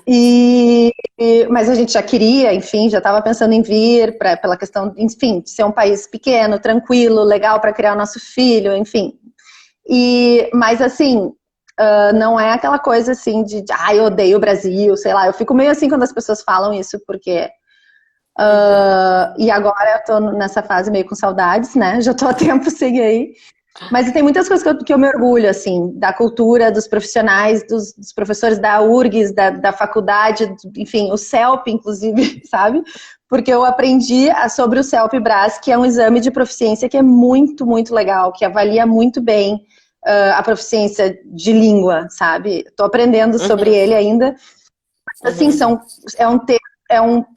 Mas a gente já queria, enfim, já estava pensando em vir pela questão, enfim, de ser um país pequeno, tranquilo, legal para criar o nosso filho, enfim. Mas assim, não é aquela coisa assim de eu odeio o Brasil, sei lá. Eu fico meio assim quando as pessoas falam isso, porque e agora eu tô nessa fase meio com saudades, né? Já tô há tempo sem aí. Mas tem muitas coisas que eu me orgulho, assim, da cultura, dos profissionais, dos professores da URGS, da faculdade, enfim, o CELP, inclusive, sabe? Porque eu aprendi sobre o CELP-Brás, que é um exame de proficiência que é muito, muito legal, que avalia muito bem a proficiência de língua, sabe? Tô aprendendo sobre ele ainda. Assim,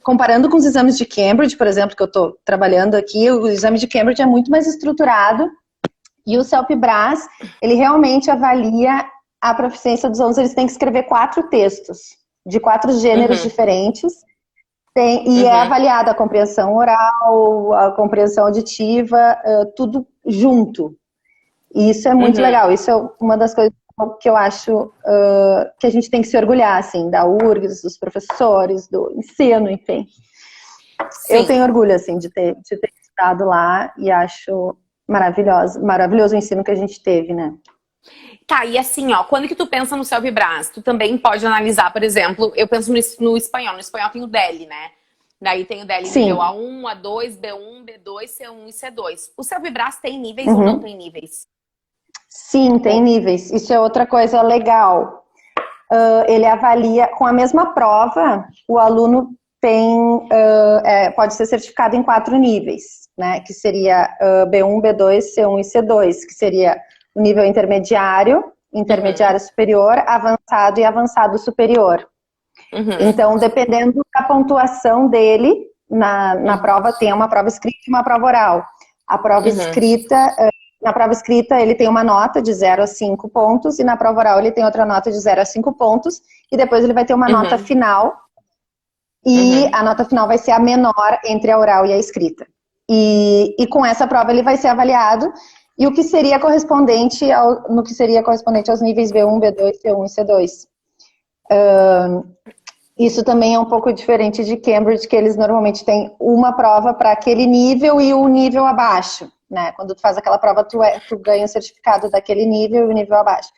comparando com os exames de Cambridge, por exemplo, que eu tô trabalhando aqui, o exame de Cambridge é muito mais estruturado. E o CELP-Brás, ele realmente avalia a proficiência dos alunos. Eles têm que escrever 4 textos, de 4 gêneros diferentes. E é avaliada a compreensão oral, a compreensão auditiva, tudo junto. E isso é muito legal. Isso é uma das coisas que eu acho que a gente tem que se orgulhar, assim, da URGS, dos professores, do ensino, enfim. Sim. Eu tenho orgulho, assim, de ter estudado lá e acho maravilhoso o ensino que a gente teve, né? Tá, e assim, ó, quando que tu pensa no CELP-Brás, tu também pode analisar, por exemplo, eu penso no espanhol. No espanhol tem o DELI, né? Daí tem o DELI nível A1, A2, B1, B2, C1 e C2. O CELP-Brás tem níveis ou não tem níveis? Sim, tem níveis. Isso é outra coisa legal. Ele avalia, com a mesma prova, o aluno pode ser certificado em 4 níveis, né? Que seria B1, B2, C1 e C2, que seria o nível intermediário, intermediário superior, avançado e avançado superior. Então, dependendo da pontuação dele, na prova tem uma prova escrita e uma prova oral. A prova escrita, na prova escrita ele tem uma nota de 0 a 5 pontos e na prova oral ele tem outra nota de 0 a 5 pontos e depois ele vai ter uma nota final e a nota final vai ser a menor entre a oral e a escrita. E com essa prova ele vai ser avaliado e o que seria correspondente aos níveis B1, B2, C1 e C2. Isso também é um pouco diferente de Cambridge, que eles normalmente têm uma prova para aquele nível e um nível abaixo, né? Quando tu faz aquela prova, tu ganha o certificado daquele nível e o nível abaixo.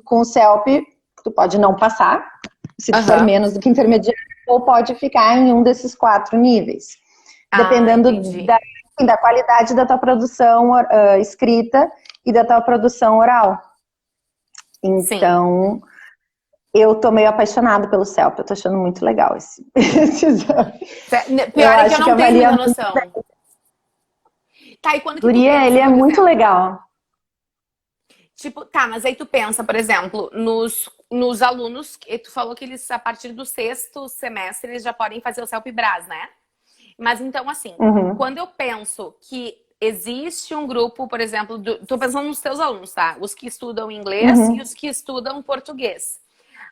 Com o CELP, tu pode não passar, se tu for menos do que intermediário, ou pode ficar em um desses 4 níveis. Dependendo da qualidade da tua produção escrita e da tua produção oral. Sim. Então, eu tô meio apaixonada pelo CELP, eu tô achando muito legal esse exame. Eu Pior é que eu acho que não tenho avalia muita muito. noção. Tá, e quando que tu Guria, ele pensa, é por muito exemplo? legal. Tipo, tá, mas aí tu pensa, por exemplo, nos alunos, que tu falou que eles, a partir do sexto semestre, eles já podem fazer o CELP-Brás, né? Mas então, assim, Uhum, quando eu penso que existe um grupo, por exemplo, tô pensando nos teus alunos, tá? Os que estudam inglês e uhum, os que estudam português.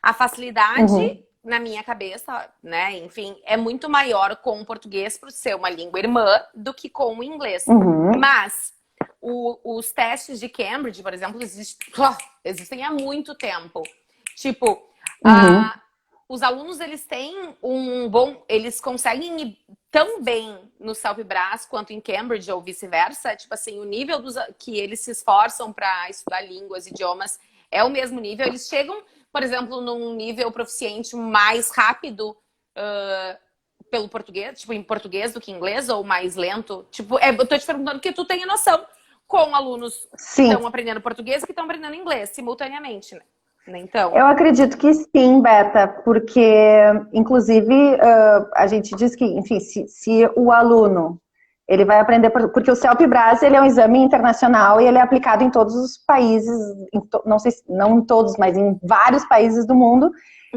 A facilidade, uhum, na minha cabeça, né, enfim, é muito maior com o português por ser uma língua irmã do que com o inglês. uhum, Mas os testes de Cambridge, por exemplo, existem há muito tempo. Tipo, uhum, os alunos, eles têm um bom... Eles conseguem ir tão bem no Self-Brás quanto em Cambridge ou vice-versa. Tipo assim, o nível que eles se esforçam para estudar línguas, idiomas, é o mesmo nível. Eles chegam, por exemplo, num nível proficiente mais rápido pelo português, tipo, em português do que em inglês, ou mais lento. Tipo, eu tô te perguntando que tu tenha noção com alunos que sim. estão aprendendo português e que estão aprendendo inglês simultaneamente, né? Então... Eu acredito que sim, Beta, porque, inclusive, a gente diz que, enfim, se o aluno ele vai aprender, porque o CELP-Brás ele é um exame internacional e ele é aplicado em todos os países, não sei, não em todos, mas em vários países do mundo.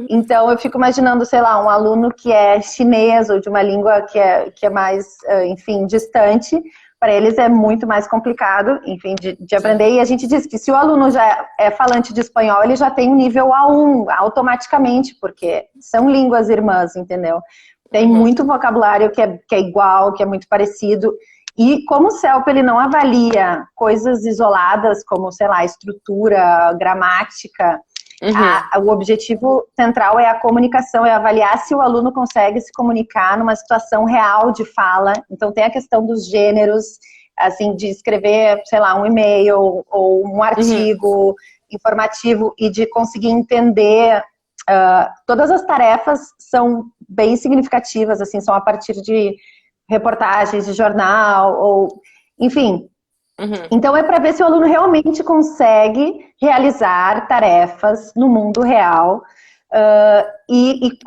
Então, eu fico imaginando, sei lá, um aluno que é chinês ou de uma língua que é mais, enfim, distante, para eles é muito mais complicado, enfim, de Sim. aprender. E a gente diz que se o aluno já é falante de espanhol, ele já tem um nível A1 automaticamente, porque são línguas irmãs, entendeu? Tem Uhum. muito vocabulário que é igual, que é muito parecido. E como o CELP ele não avalia coisas isoladas, como, sei lá, estrutura, gramática, Uhum. o objetivo central é a comunicação, é avaliar se o aluno consegue se comunicar numa situação real de fala. Então, tem a questão dos gêneros, assim, de escrever, sei lá, um e-mail ou um Uhum. artigo informativo e de conseguir entender. Todas as tarefas são bem significativas, assim, são a partir de reportagens de jornal, ou, enfim, Uhum. então, é para ver se o aluno realmente consegue realizar tarefas no mundo real e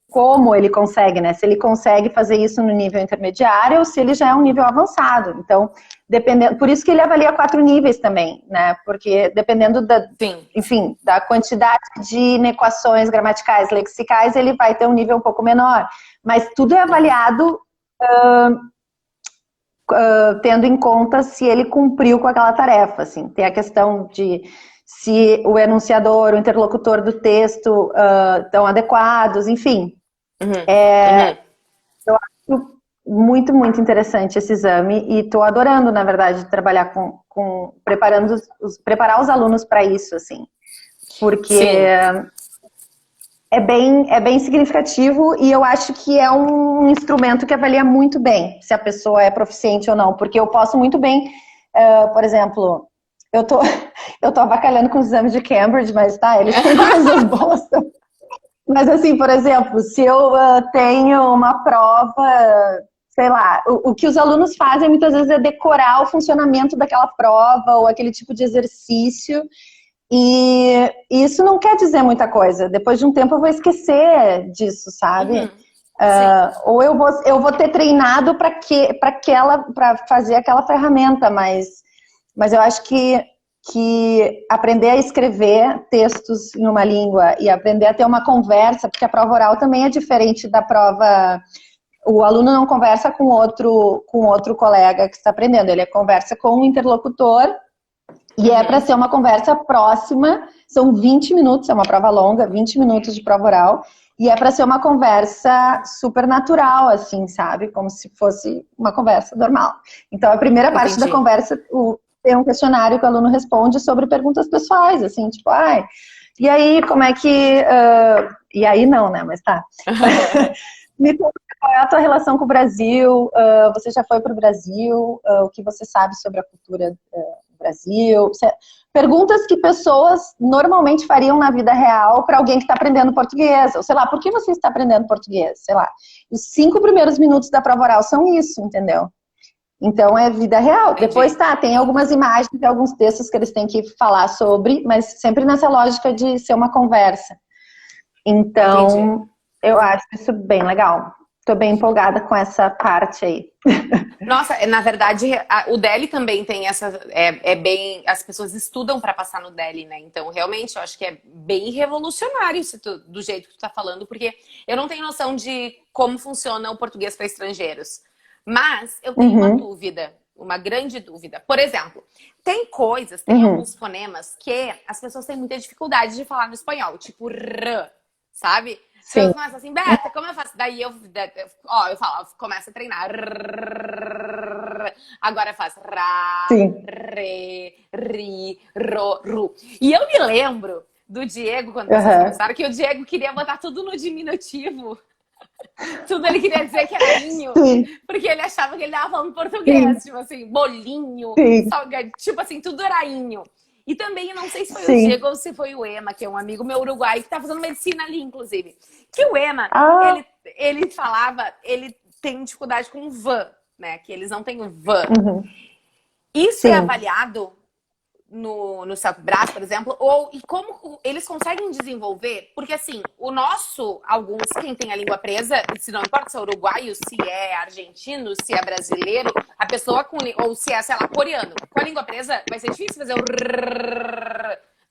como ele consegue, né? Se ele consegue fazer isso no nível intermediário ou se ele já é um nível avançado. Então, dependendo, por isso que ele avalia 4 níveis também, né? Porque dependendo da, Sim. enfim, da quantidade de inequações gramaticais, lexicais, ele vai ter um nível um pouco menor. Mas tudo é Uhum. avaliado tendo em conta se ele cumpriu com aquela tarefa, assim. Tem a questão de se o enunciador, o interlocutor do texto estão adequados, enfim. Uhum. Uhum. Eu acho muito, muito interessante esse exame e estou adorando, na verdade, trabalhar com preparar os alunos para isso, assim. Porque Sim. é bem significativo e eu acho que é um instrumento que avalia muito bem se a pessoa é proficiente ou não, porque eu posso muito bem, por exemplo, eu tô, eu tô avacalhando com os exames de Cambridge, mas tá, eles têm coisas boas. Mas assim, por exemplo, se eu tenho uma prova, sei lá, o que os alunos fazem muitas vezes é decorar o funcionamento daquela prova ou aquele tipo de exercício e isso não quer dizer muita coisa. Depois de um tempo eu vou esquecer disso, sabe? Uhum. Sim. Ou eu vou ter treinado para fazer aquela ferramenta, mas eu acho que aprender a escrever textos em uma língua e aprender a ter uma conversa, porque a prova oral também é diferente da prova. O aluno não conversa com outro colega que está aprendendo, ele conversa com um interlocutor e é para Uhum. ser uma conversa próxima, são 20 minutos, é uma prova longa, 20 minutos de prova oral, e é para ser uma conversa super natural, assim, sabe? Como se fosse uma conversa normal. Então, a primeira parte da Entendi. conversa tem um questionário que o aluno responde sobre perguntas pessoais, assim, tipo, ai, e aí, como é que... e aí não, né? Mas tá. Me conta qual é a tua relação com o Brasil, você já foi para o Brasil, o que você sabe sobre a cultura do Brasil, perguntas que pessoas normalmente fariam na vida real para alguém que está aprendendo português, ou sei lá, por que você está aprendendo português? Sei lá, os 5 primeiros minutos da prova oral são isso, entendeu? Então é vida real. Entendi. Depois tem algumas imagens e alguns textos que eles têm que falar sobre, mas sempre nessa lógica de ser uma conversa. Então, Entendi. eu acho isso bem legal. Tô bem empolgada com essa parte aí. Nossa, na verdade, o DELI também tem essa. As pessoas estudam para passar no DELI, né? Então, realmente, eu acho que é bem revolucionário do jeito que tu tá falando, porque eu não tenho noção de como funciona o português para estrangeiros. Mas eu tenho uma dúvida, uma grande dúvida. Por exemplo, tem alguns fonemas que as pessoas têm muita dificuldade de falar no espanhol, tipo r, sabe? Se eu começo assim, Beta, como eu faço? Daí eu falo, começo a treinar. Agora eu faço ra, re, ri, ro, ru. E eu me lembro do Diego, quando vocês começaram, que o Diego queria botar tudo no diminutivo. Tudo ele queria dizer que era inho, porque ele achava que ele tava falando português, tipo assim, bolinho, salgadinho, tipo assim, tudo era inho. E também, eu não sei se foi o Diego ou se foi o Ema, que é um amigo meu uruguai, que tá fazendo medicina ali, inclusive. Que o Ema, ele falava, ele tem dificuldade com o van, né? Que eles não têm o van. Isso é avaliado no Selfbras, por exemplo, e como eles conseguem desenvolver, porque assim, quem tem a língua presa, se não importa se é uruguaio, se é argentino, se é brasileiro, a pessoa ou se é, sei lá, coreano, com a língua presa, vai ser difícil fazer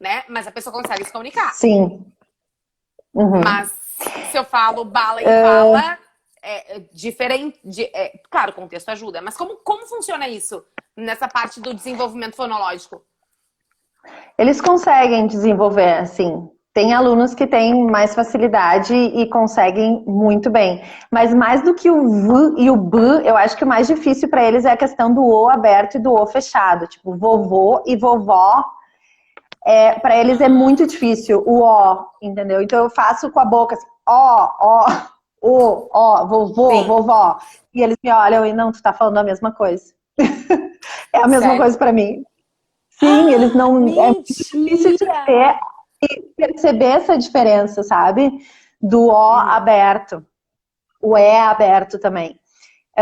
né? Mas a pessoa consegue se comunicar. Sim. Mas se eu falo bala e bala, é diferente. Claro, o contexto ajuda, mas como funciona isso nessa parte do desenvolvimento fonológico? Eles conseguem desenvolver, assim. Tem alunos que têm mais facilidade e conseguem muito bem. Mas mais do que o V e o B, eu acho que o mais difícil para eles é a questão do O aberto e do O fechado. Tipo, vovô e vovó. Para eles é muito difícil o O, entendeu? Então eu faço com a boca assim, vovô, vovó. E eles me olham e não, tu tá falando a mesma coisa. É a mesma coisa para mim. Sim, eles não. Mentira. É difícil de ter e perceber essa diferença, sabe? Do O aberto. O E aberto também.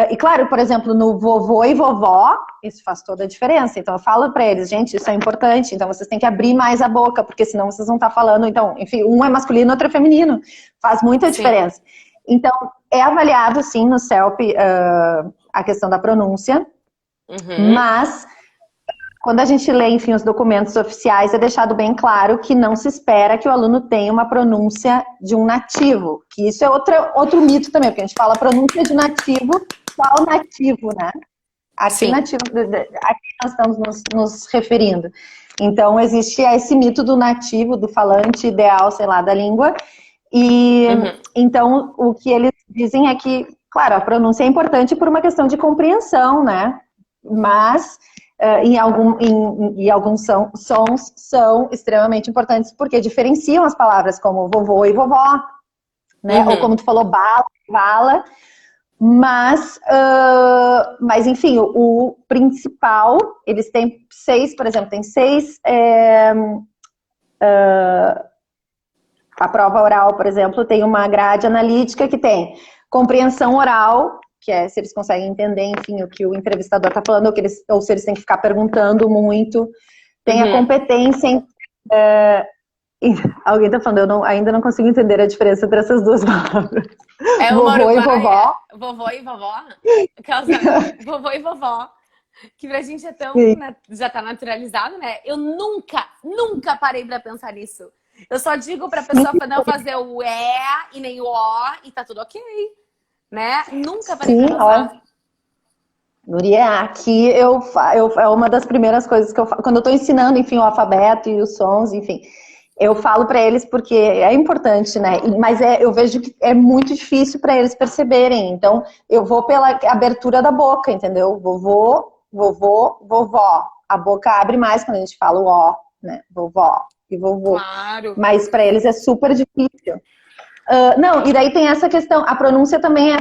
E claro, por exemplo, no vovô e vovó, isso faz toda a diferença. Então eu falo para eles, gente, isso é importante. Então vocês têm que abrir mais a boca, porque senão vocês vão estar falando. Então, enfim, um é masculino, outro é feminino. Faz muita diferença. Então, é avaliado, sim, no CELP a questão da pronúncia. Mas quando a gente lê, enfim, os documentos oficiais, é deixado bem claro que não se espera que o aluno tenha uma pronúncia de um nativo. Que isso é outro mito também, porque a gente fala pronúncia de nativo, qual nativo, né? Aqui, nativo, aqui nós estamos nos referindo. Então, existe esse mito do nativo, do falante ideal, sei lá, da língua. E, então, o que eles dizem é que, claro, a pronúncia é importante por uma questão de compreensão, né? Mas... em alguns sons são extremamente importantes porque diferenciam as palavras como vovô e vovó, né? Ou como tu falou, bala, bala. Mas enfim, o principal, eles têm 6, por exemplo, tem 6... a prova oral, por exemplo, tem uma grade analítica que tem compreensão oral, que é se eles conseguem entender, enfim, o que o entrevistador está falando, ou se eles têm que ficar perguntando muito. Tem a competência em... alguém está falando, ainda não consigo entender a diferença entre essas duas palavras. Vovô e vovó. Vovô e vovó? Vovô e vovó. Que pra gente é tão... já tá naturalizado, né? Eu nunca parei pra pensar nisso. Eu só digo pra pessoa não fazer o e nem o o e tá tudo ok. Né? Nunca parei pra pensar. Nuria, aqui é uma das primeiras coisas que eu falo. Quando eu tô ensinando, enfim, o alfabeto e os sons, enfim, eu falo pra eles porque é importante, né? Mas eu vejo que é muito difícil pra eles perceberem. Então, eu vou pela abertura da boca, entendeu? Vovô, vovô, vovó. A boca abre mais quando a gente fala o ó, né? Vovó e vovô. Claro. Mas pra eles é super difícil. Não, e daí tem essa questão, a pronúncia também é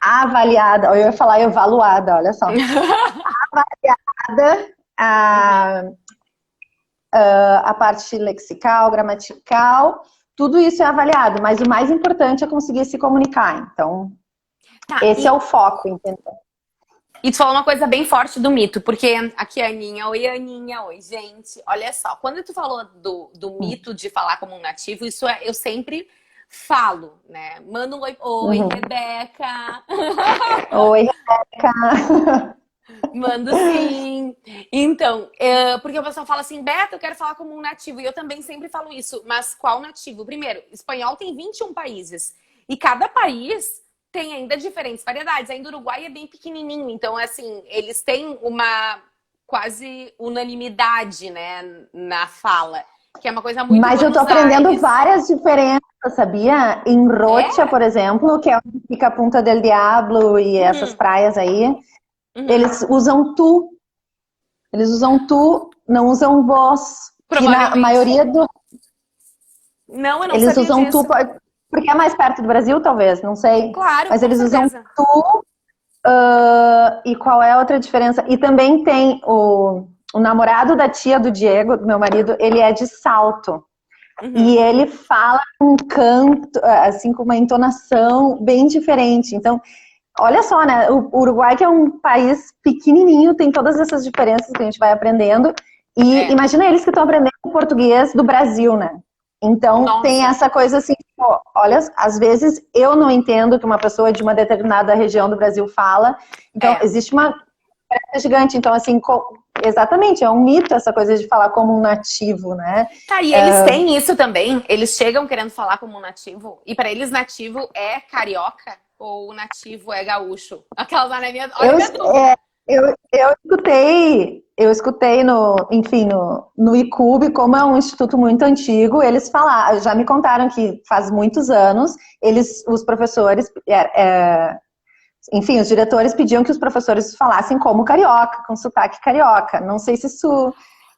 avaliada, eu ia falar evaluada, olha só. Avaliada, a parte lexical, gramatical, tudo isso é avaliado, mas o mais importante é conseguir se comunicar, então esse é o foco, entendeu? E tu falou uma coisa bem forte do mito, porque aqui a Aninha, oi, gente. Olha só, quando tu falou do mito de falar como um nativo, isso eu sempre falo, né? Manda um oi, Uhum. Rebeca. Oi, Rebeca. Mando sim. Então, porque o pessoal fala assim, Beto, eu quero falar como um nativo. E eu também sempre falo isso. Mas qual nativo? Primeiro, espanhol tem 21 países. E cada país tem ainda diferentes variedades. Ainda o Uruguai é bem pequenininho. Então, assim, eles têm uma quase unanimidade, né, na fala. Que é uma coisa muito Mas eu tô Buenos aprendendo Aires. várias diferenças, sabia? Em Rocha, É? por exemplo, que é onde fica a Punta del Diablo e essas Uhum, praias aí, uhum. eles usam tu. Eles usam tu, não usam vós. Que na Provavelmente. maioria do. Não, eu não Eles sabia usam tu, disso. porque é mais perto do Brasil, talvez, não sei. Claro, Mas com eles usam certeza. tu. E qual é a outra diferença? E também tem o namorado da tia do Diego, do meu marido, ele é de Salto. E Uhum. ele fala com um canto, assim, com uma entonação bem diferente. Então, olha só, né? O Uruguai, que é um país pequenininho, tem todas essas diferenças que a gente vai aprendendo. E É. imagina eles que estão aprendendo o português do Brasil, né? Então, tem Nossa. essa coisa assim, pô, olha, às vezes eu não entendo que uma pessoa de uma determinada região do Brasil fala. Então, É. existe uma diferença gigante. Então, assim, exatamente, é um mito essa coisa de falar como um nativo, né? Tá, e eles têm isso também? Eles chegam querendo falar como um nativo? E pra eles nativo é carioca? Ou nativo é gaúcho? Aquelas, olha a Eu, minha dúvida. eu escutei enfim, no ICUB, como é um instituto muito antigo, eles falaram, já me contaram que faz muitos anos, os professores, enfim, os diretores pediam que os professores falassem como carioca, com sotaque carioca. Não sei se isso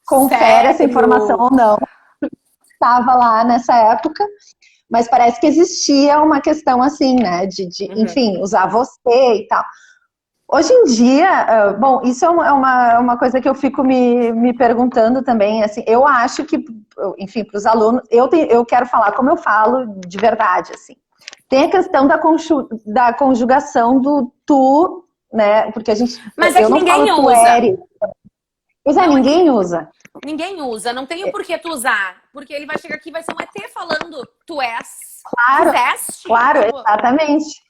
confere essa informação Sério? ou não, estava lá nessa época, mas parece que existia uma questão assim, né, Uhum. enfim, usar você e tal. Hoje em dia, bom, isso é uma coisa que eu fico me perguntando também, assim, eu acho que, enfim, para os alunos, eu quero falar como eu falo de verdade, assim. Tem a questão da conjugação do tu, né, porque Mas é eu que não falo ninguém tu usa. eres, pois é, Não, é ninguém que usa. ninguém usa. Não tem o porquê tu usar. Porque ele vai chegar aqui e vai ser um ET falando tu és, Claro, fizeste. claro, Tipo, exatamente.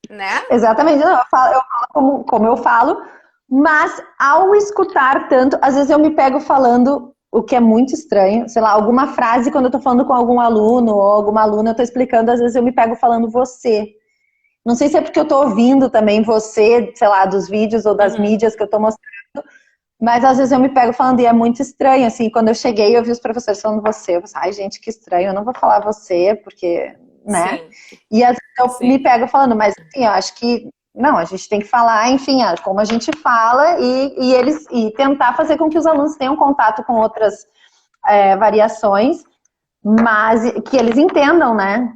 né? Exatamente, não, eu falo como eu falo, mas ao escutar tanto, às vezes eu me pego falando o que é muito estranho, sei lá, alguma frase quando eu tô falando com algum aluno ou alguma aluna, eu tô explicando, às vezes eu me pego falando você. Não sei se é porque eu tô ouvindo também você, sei lá, dos vídeos ou das Uhum. mídias que eu tô mostrando, mas às vezes eu me pego falando e é muito estranho, assim, quando eu cheguei eu vi os professores falando você, eu pensei, ai gente, que estranho, eu não vou falar você, porque, né? Sim, E às vezes eu me sim. pego falando, mas assim, eu acho que, não, a gente tem que falar, enfim, como a gente fala e tentar fazer com que os alunos tenham contato com outras variações, mas que eles entendam, né?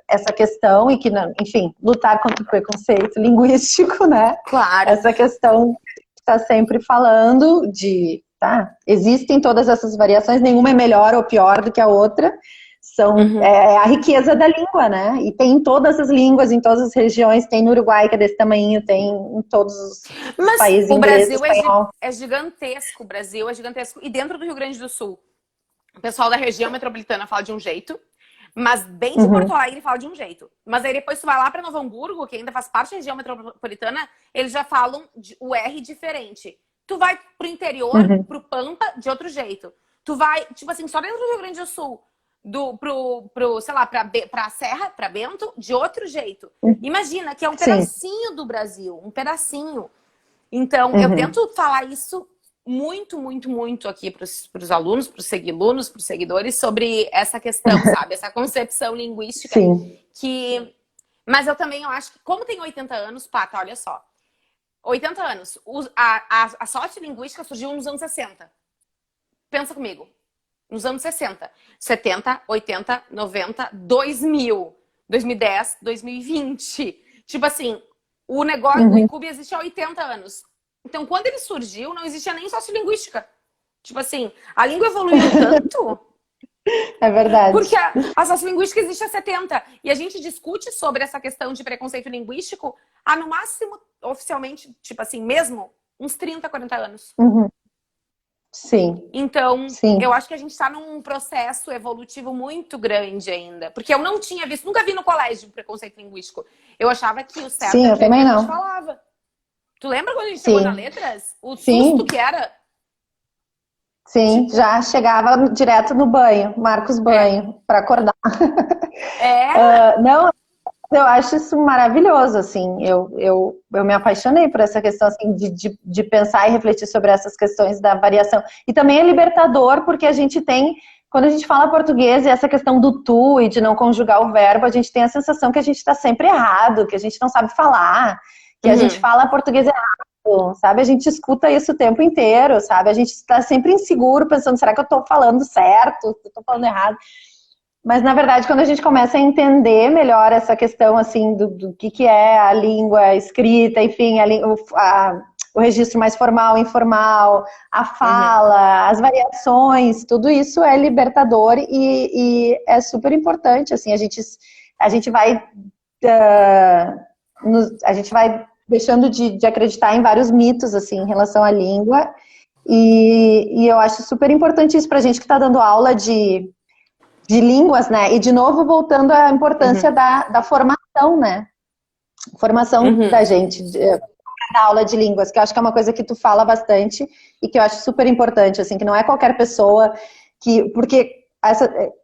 Essa questão e que, enfim, lutar contra o preconceito linguístico, né? Claro. Essa questão está sempre falando tá, existem todas essas variações, nenhuma é melhor ou pior do que a outra, Uhum. é a riqueza da língua, né? E tem em todas as línguas, em todas as regiões, tem no Uruguai que é desse tamanho, tem em todos os Mas países, o inglês, Brasil espanhol. é gigantesco. O Brasil é gigantesco. E dentro do Rio Grande do Sul, o pessoal da região metropolitana fala de um jeito, mas bem de Porto Uhum, Alegre fala de um jeito. Mas aí depois tu vai lá para Novo Hamburgo, que ainda faz parte da região metropolitana, eles já falam o R diferente. Tu vai pro interior, uhum, pro Pampa, de outro jeito. Tu vai, tipo assim, só dentro do Rio Grande do Sul, sei lá, pra Serra, pra Bento, de outro jeito. uhum. Imagina que é um Sim. pedacinho do Brasil, um pedacinho. Então, eu Uhum. tento falar isso muito, muito, muito aqui para os alunos, para os seguilunos, para os seguidores, sobre essa questão, sabe? Essa concepção linguística Sim. que... Mas eu também eu acho que, como tem 80 anos, Pata, olha só. 80 anos. A sorte linguística surgiu nos anos 60. Pensa comigo. Nos anos 60. 70, 80, 90, 2000. 2010, 2020. Tipo assim, o negócio, o Uhum. ICUB existe há 80 anos. Então, quando ele surgiu, não existia nem sociolinguística. Tipo assim, a língua evoluiu tanto É verdade. Porque a sociolinguística existe há 70. E a gente discute sobre essa questão de preconceito linguístico há, no máximo, oficialmente, tipo assim, mesmo, uns 30, 40 anos. Uhum. Sim, Então, sim. eu acho que a gente está num processo evolutivo muito grande ainda. Porque eu não tinha visto, nunca vi no colégio preconceito linguístico. Eu achava que o certo Sim, era eu o jeito que também a gente não. falava. Tu lembra quando a gente chegou na Sim, letras? O susto sim, que era, sim. tipo, Já chegava direto no banho, Marcos é, Banho, para acordar. é, Não, eu acho isso maravilhoso, assim, eu me apaixonei por essa questão, assim, de pensar e refletir sobre essas questões da variação. E também é libertador, porque a gente tem, quando a gente fala português, e essa questão do tu e de não conjugar o verbo, a gente tem a sensação que a gente está sempre errado, que a gente não sabe falar, que a gente uhum, fala português errado, sabe? A gente escuta isso o tempo inteiro, sabe? A gente está sempre inseguro, pensando, será que eu estou falando certo? Eu estou falando errado? Mas, na verdade, quando a gente começa a entender melhor essa questão, assim, do que é a língua escrita, enfim, o registro mais formal, informal, a uhum, fala, as variações, tudo isso é libertador e é super importante, assim, a gente vai, a gente vai deixando de acreditar em vários mitos, assim, em relação à língua, e eu acho super importante isso pra gente que está dando aula de línguas, né? E de novo voltando à importância uhum, da formação, né? Formação uhum, da gente, da aula de línguas, que eu acho que é uma coisa que tu fala bastante e que eu acho super importante, assim, que não é qualquer pessoa que, porque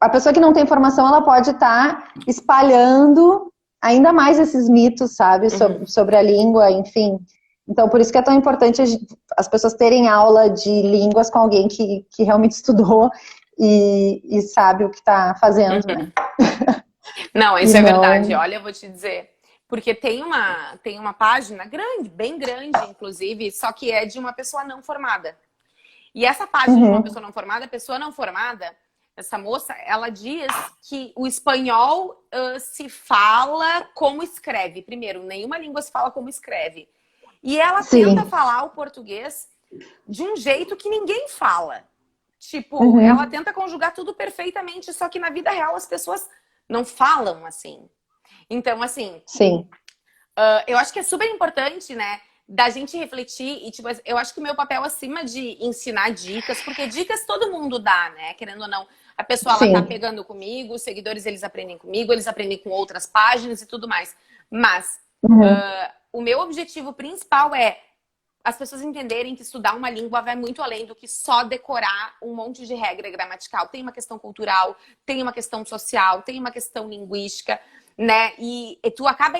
a pessoa que não tem formação, ela pode estar espalhando ainda mais esses mitos, sabe, uhum. sobre a língua, enfim. Então, por isso que é tão importante as pessoas terem aula de línguas com alguém que realmente estudou e sabe o que está fazendo, né? Uhum. Não, E isso é verdade. não. Olha, eu vou te dizer. Porque tem uma página grande, bem grande, inclusive, só que é de uma pessoa não formada. E essa página de uma Uhum, pessoa não formada, a pessoa não formada, essa moça, ela diz que o espanhol se fala como escreve. Primeiro, nenhuma língua se fala como escreve. E ela tenta sim. falar o português de um jeito que ninguém fala. Tipo, ela Uhum, tenta conjugar tudo perfeitamente, só que na vida real as pessoas não falam assim. Então, assim, sim. eu acho que é super importante, né, da gente refletir e, tipo, eu acho que o meu papel acima de ensinar dicas, porque dicas todo mundo dá, né, querendo ou não. A pessoa, ela tá Sim. pegando comigo, os seguidores, eles aprendem comigo, eles aprendem com outras páginas e tudo mais. Mas, Uhum, o meu objetivo principal é as pessoas entenderem que estudar uma língua vai muito além do que só decorar um monte de regra gramatical. Tem uma questão cultural, tem uma questão social, tem uma questão linguística, né? E tu acaba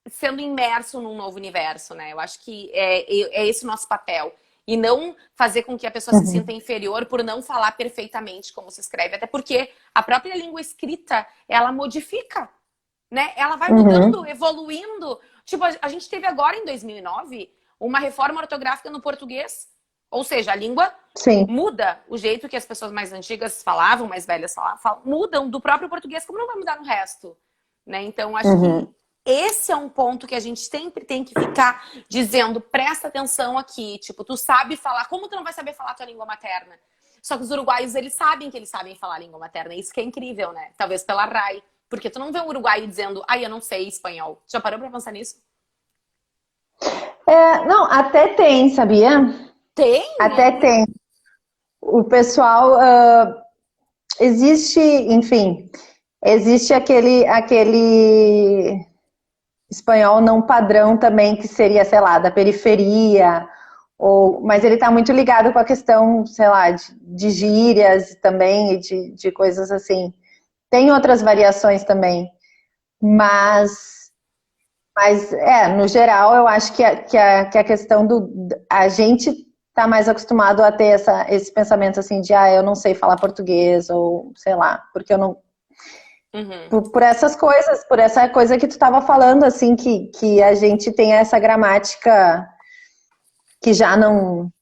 sendo imerso num novo universo, né? Eu acho que é esse o nosso papel. E não fazer com que a pessoa se sinta uhum, inferior por não falar perfeitamente como se escreve. Até porque a própria língua escrita, ela modifica, né? Ela vai mudando, uhum. evoluindo. Tipo, a gente teve agora em 2009 uma reforma ortográfica no português. Ou seja, a língua Sim. muda o jeito que as pessoas mais antigas falavam, mais velhas falavam, mudam do próprio português, como não vai mudar no resto, né? Então, acho que Uhum, esse é um ponto que a gente sempre tem que ficar dizendo, presta atenção aqui, tipo, tu sabe falar, como tu não vai saber falar a tua língua materna? Só que os uruguaios, eles sabem que eles sabem falar a língua materna, isso que é incrível, né? Talvez pela RAI, porque tu não vê um uruguaio dizendo, ai, eu não sei espanhol. Já parou pra pensar nisso? não, até tem, sabia? Tem? Até tem. O pessoal, existe, enfim, existe aquele espanhol não padrão também, que seria, sei lá, da periferia, mas ele está muito ligado com a questão, sei lá, de gírias também, e de coisas assim. Tem outras variações também, mas, no geral, eu acho que a questão a gente tá mais acostumado a ter esse pensamento assim de, eu não sei falar português, ou sei lá, porque eu não, Uhum. por essas coisas, por essa coisa que tu estava falando, assim, que a gente tem essa gramática que já não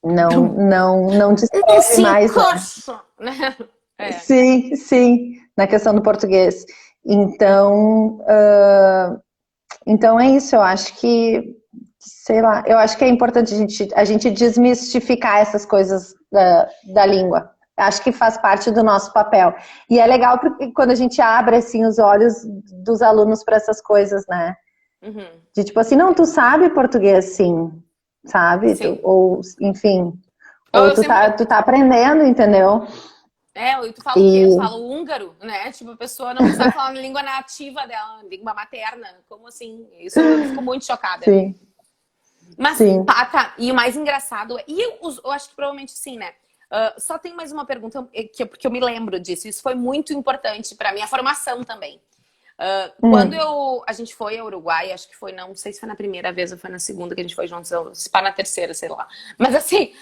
Não descreve se mais, né? encosta, né? É. Sim, sim, na questão do português. Então, então é isso, eu acho que, sei lá, eu acho que é importante a gente desmistificar essas coisas da língua. Acho que faz parte do nosso papel. E é legal porque quando a gente abre, assim, os olhos dos alunos para essas coisas, né? Uhum. De tipo assim, não, tu sabe português, sim, sabe? Sim. Ou, enfim, ou Eu sempre... tu tá aprendendo, entendeu? E tu fala o quê? Tu E, fala húngaro, né? Tipo, a pessoa não sabe falar na língua nativa dela, língua materna. Como assim? Isso eu fico muito chocada. sim, Mas, sim. tá. E o mais engraçado, eu acho que provavelmente sim, né? Só tem mais uma pergunta porque eu me lembro disso. Isso foi muito importante para minha formação também. Quando Hum, a gente foi ao Uruguai, acho que foi, não sei se foi na primeira vez ou foi na segunda que a gente foi juntos, ou se pá na terceira, sei lá. Mas assim,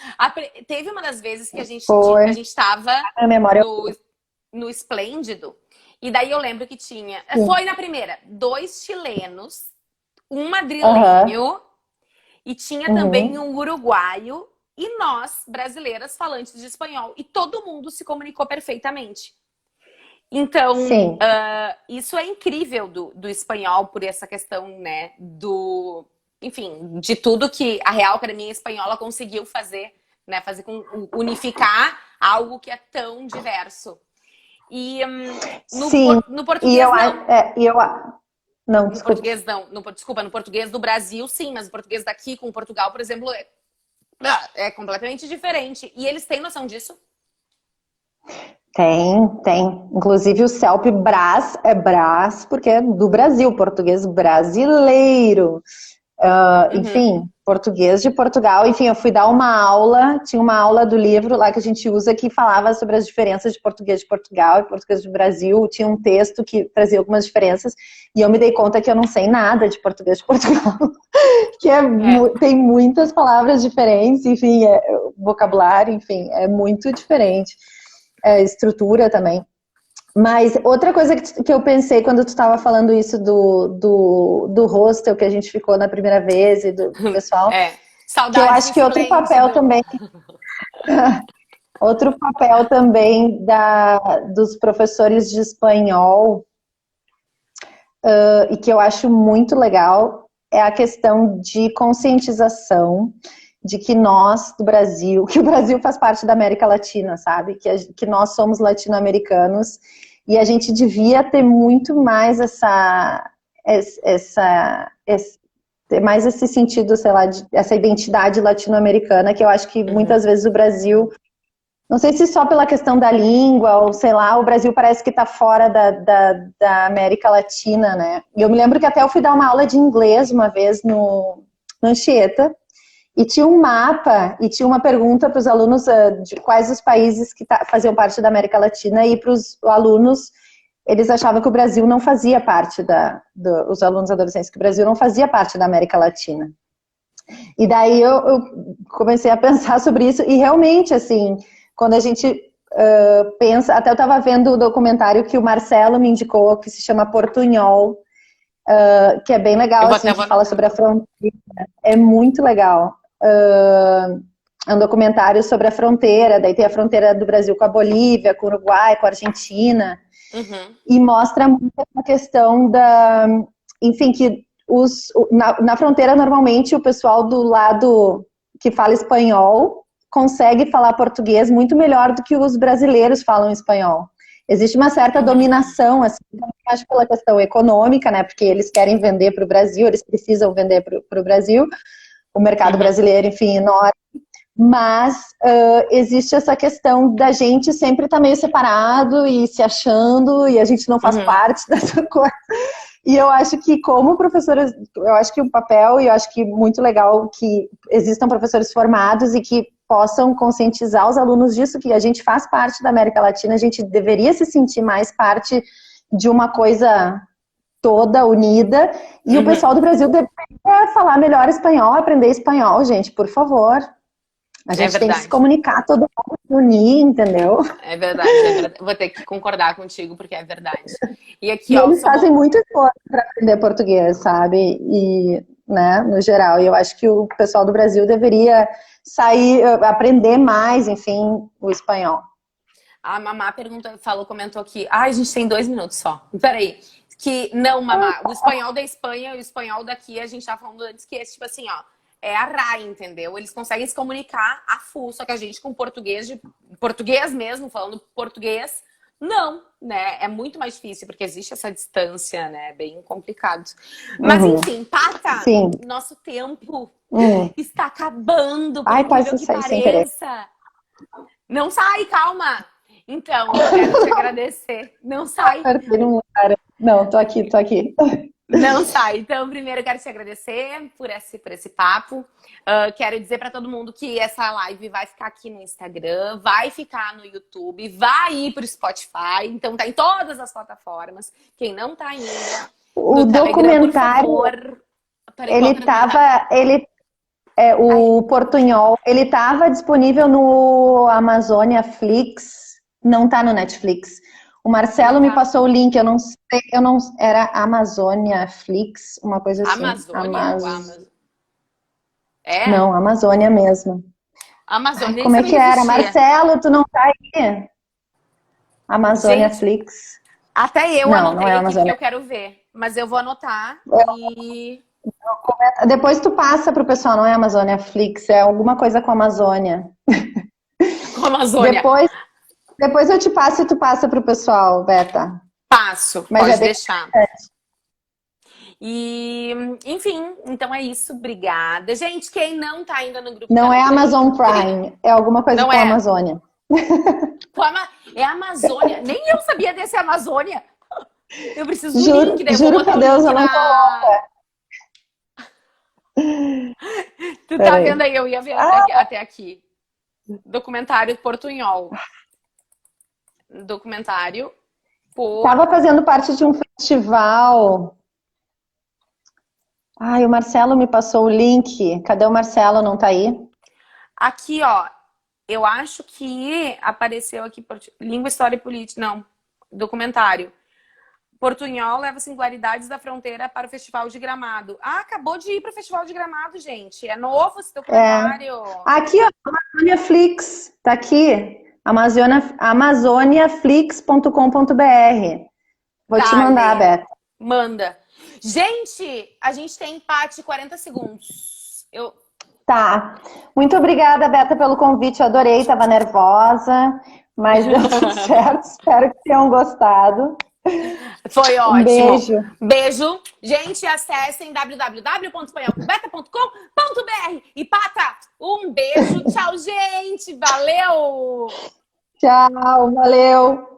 teve uma das vezes que a foi. gente tava A memória. no Esplêndido, e daí eu lembro que tinha. Sim. Foi na primeira, dois chilenos, um Aham. madrilenho, e tinha também Uhum. um uruguaio, e nós, brasileiras, falantes de espanhol. E todo mundo se comunicou perfeitamente. Então, Sim. isso é incrível do espanhol por essa questão, né, enfim, de tudo que a Real Academia Espanhola conseguiu fazer, né, unificar algo que é tão diverso. E Sim. no E português não. não, No desculpa. português não. Desculpa, no português do Brasil sim, mas o português daqui com Portugal, por exemplo, é completamente diferente. E eles têm noção disso? Tem. Inclusive o CELP Brás é Brás porque é do Brasil, português brasileiro. Uhum. Enfim, português de Portugal. Enfim, eu fui dar uma aula, tinha uma aula do livro lá que a gente usa que falava sobre as diferenças de português de Portugal e português do Brasil. Tinha um texto que trazia algumas diferenças e eu me dei conta que eu não sei nada de português de Portugal, que É. tem muitas palavras diferentes, enfim, vocabulário, enfim, é muito diferente. Estrutura também. Mas outra coisa que eu pensei quando tu estava falando isso do hostel que a gente ficou na primeira vez e do pessoal, É. que eu Saudades do acho que Esplêndido. outro papel também dos professores de espanhol, e que eu acho muito legal, é a questão de conscientização de que nós, do Brasil, que o Brasil faz parte da América Latina, sabe? Que nós somos latino-americanos e a gente devia ter muito mais ter mais esse sentido, sei lá, essa identidade latino-americana, que eu acho que Uhum. muitas vezes o Brasil, não sei se só pela questão da língua, ou sei lá, o Brasil parece que está fora da América Latina, né? E eu me lembro que até eu fui dar uma aula de inglês uma vez no Anchieta, e tinha um mapa e tinha uma pergunta para os alunos de quais os países que faziam parte da América Latina, e para os alunos, eles achavam que o Brasil não fazia parte os alunos adolescentes, que o Brasil não fazia parte da América Latina. E daí eu comecei a pensar sobre isso, e realmente, assim, quando a gente pensa, até eu estava vendo o documentário que o Marcelo me indicou, que se chama Portunhol, que é bem legal, assim, Vou que fala anotar. sobre a fronteira, é muito legal. É um documentário sobre a fronteira, daí tem a fronteira do Brasil com a Bolívia, com o Uruguai, com a Argentina, Uhum. e mostra muito a questão enfim, que na fronteira normalmente o pessoal do lado que fala espanhol consegue falar português muito melhor do que os brasileiros falam espanhol. Existe uma certa Uhum. dominação, assim, acho pela questão econômica, né? Porque eles querem vender para o Brasil, eles precisam vender para o Brasil, o mercado Uhum. brasileiro, enfim, enorme. Mas existe essa questão da gente sempre estar meio separado e se achando, e a gente não faz Uhum. parte dessa coisa. E eu acho que como professora, eu acho que o papel, e eu acho que muito legal que existam professores formados e que possam conscientizar os alunos disso, que a gente faz parte da América Latina, a gente deveria se sentir mais parte de uma coisa toda unida, e o Uhum. pessoal do Brasil deveria falar melhor espanhol, aprender espanhol, gente, por favor. A É gente tem que se verdade. comunicar, todo mundo se unir, entendeu? É verdade, é verdade. Vou ter que concordar contigo, porque é verdade. E aqui, E ó, eles só fazem vou. muito esforço para aprender português, sabe? E, né, no geral. E eu acho que o pessoal do Brasil deveria sair, aprender mais, enfim, o espanhol. A Mamá comentou aqui. Ai, a gente tem 2 minutos só. Peraí. Que não, Mamá, o espanhol da Espanha e o espanhol daqui, a gente tá falando antes que é tipo assim, ó. é a RAI, entendeu? Eles conseguem se comunicar a full, só que a gente com português mesmo, falando português, não, né? É muito mais difícil, porque existe essa distância, né? Bem complicado. Mas enfim, Pata, Sim. nosso tempo está acabando, por Ai, incrível quase que saí sem querer. pareça. Não sai, calma! Então, eu quero te agradecer. Não sai. Não, tô aqui. Não sai. Então, primeiro eu quero te agradecer por esse papo. Quero dizer para todo mundo que essa live vai ficar aqui no Instagram, vai ficar no YouTube, vai ir pro Spotify. Então, tá em todas as plataformas. Quem não tá ainda, O no Telegram, por documentário, favor. o Portunhol, ele tava disponível no Amazônia Flix, não tá no Netflix. O Marcelo me passou o link, eu não sei, era Amazônia Flix, uma coisa assim. Amazônia? É? Não, Amazônia mesmo. Amazônia, como é que era? existia. Marcelo, tu não tá aí? Amazônia Flix. Até eu não, anotei não é aqui porque Amazônia. eu quero ver. Mas eu vou anotar e... Depois tu passa pro pessoal, não é Amazônia Flix, é alguma coisa com Amazônia. Com Amazônia. Depois eu te passo e tu passa pro pessoal, Beta. Passo, mas pode deixar. E, enfim, então é isso. Obrigada. Gente, quem não tá ainda no grupo... Não é Amazon Prime, é alguma coisa não com a Amazônia. É Amazônia. Nem eu sabia desse Amazônia. Eu preciso do Juro, link. Daí juro por Deus, eu não tô louca. Tu tá vendo aí, eu ia ver até aqui. Documentário Portunhol. Documentário Tava fazendo parte de um festival. Ai, o Marcelo me passou o link. Cadê o Marcelo? Não tá aí? Aqui, ó. Eu acho que apareceu aqui Língua, História e Política. Não, documentário. Portunhol leva singularidades da fronteira para o Festival de Gramado. Ah, acabou de ir para o Festival de Gramado, gente. É novo esse documentário. Aqui, ó, Amazônia Flix. Tá aqui. amazoniaflix.com.br. Vou te mandar, Beto. Manda. Gente, a gente tem empate 40 segundos. Tá. Muito obrigada, Beta, pelo convite. Eu adorei, tava nervosa, mas deu tudo certo. Espero que tenham gostado. Foi ótimo. Um beijo. Beijo. Gente, acessem www.espanholcombeta.com.br. E Pata, um beijo. Tchau, gente. Valeu. Tchau, valeu.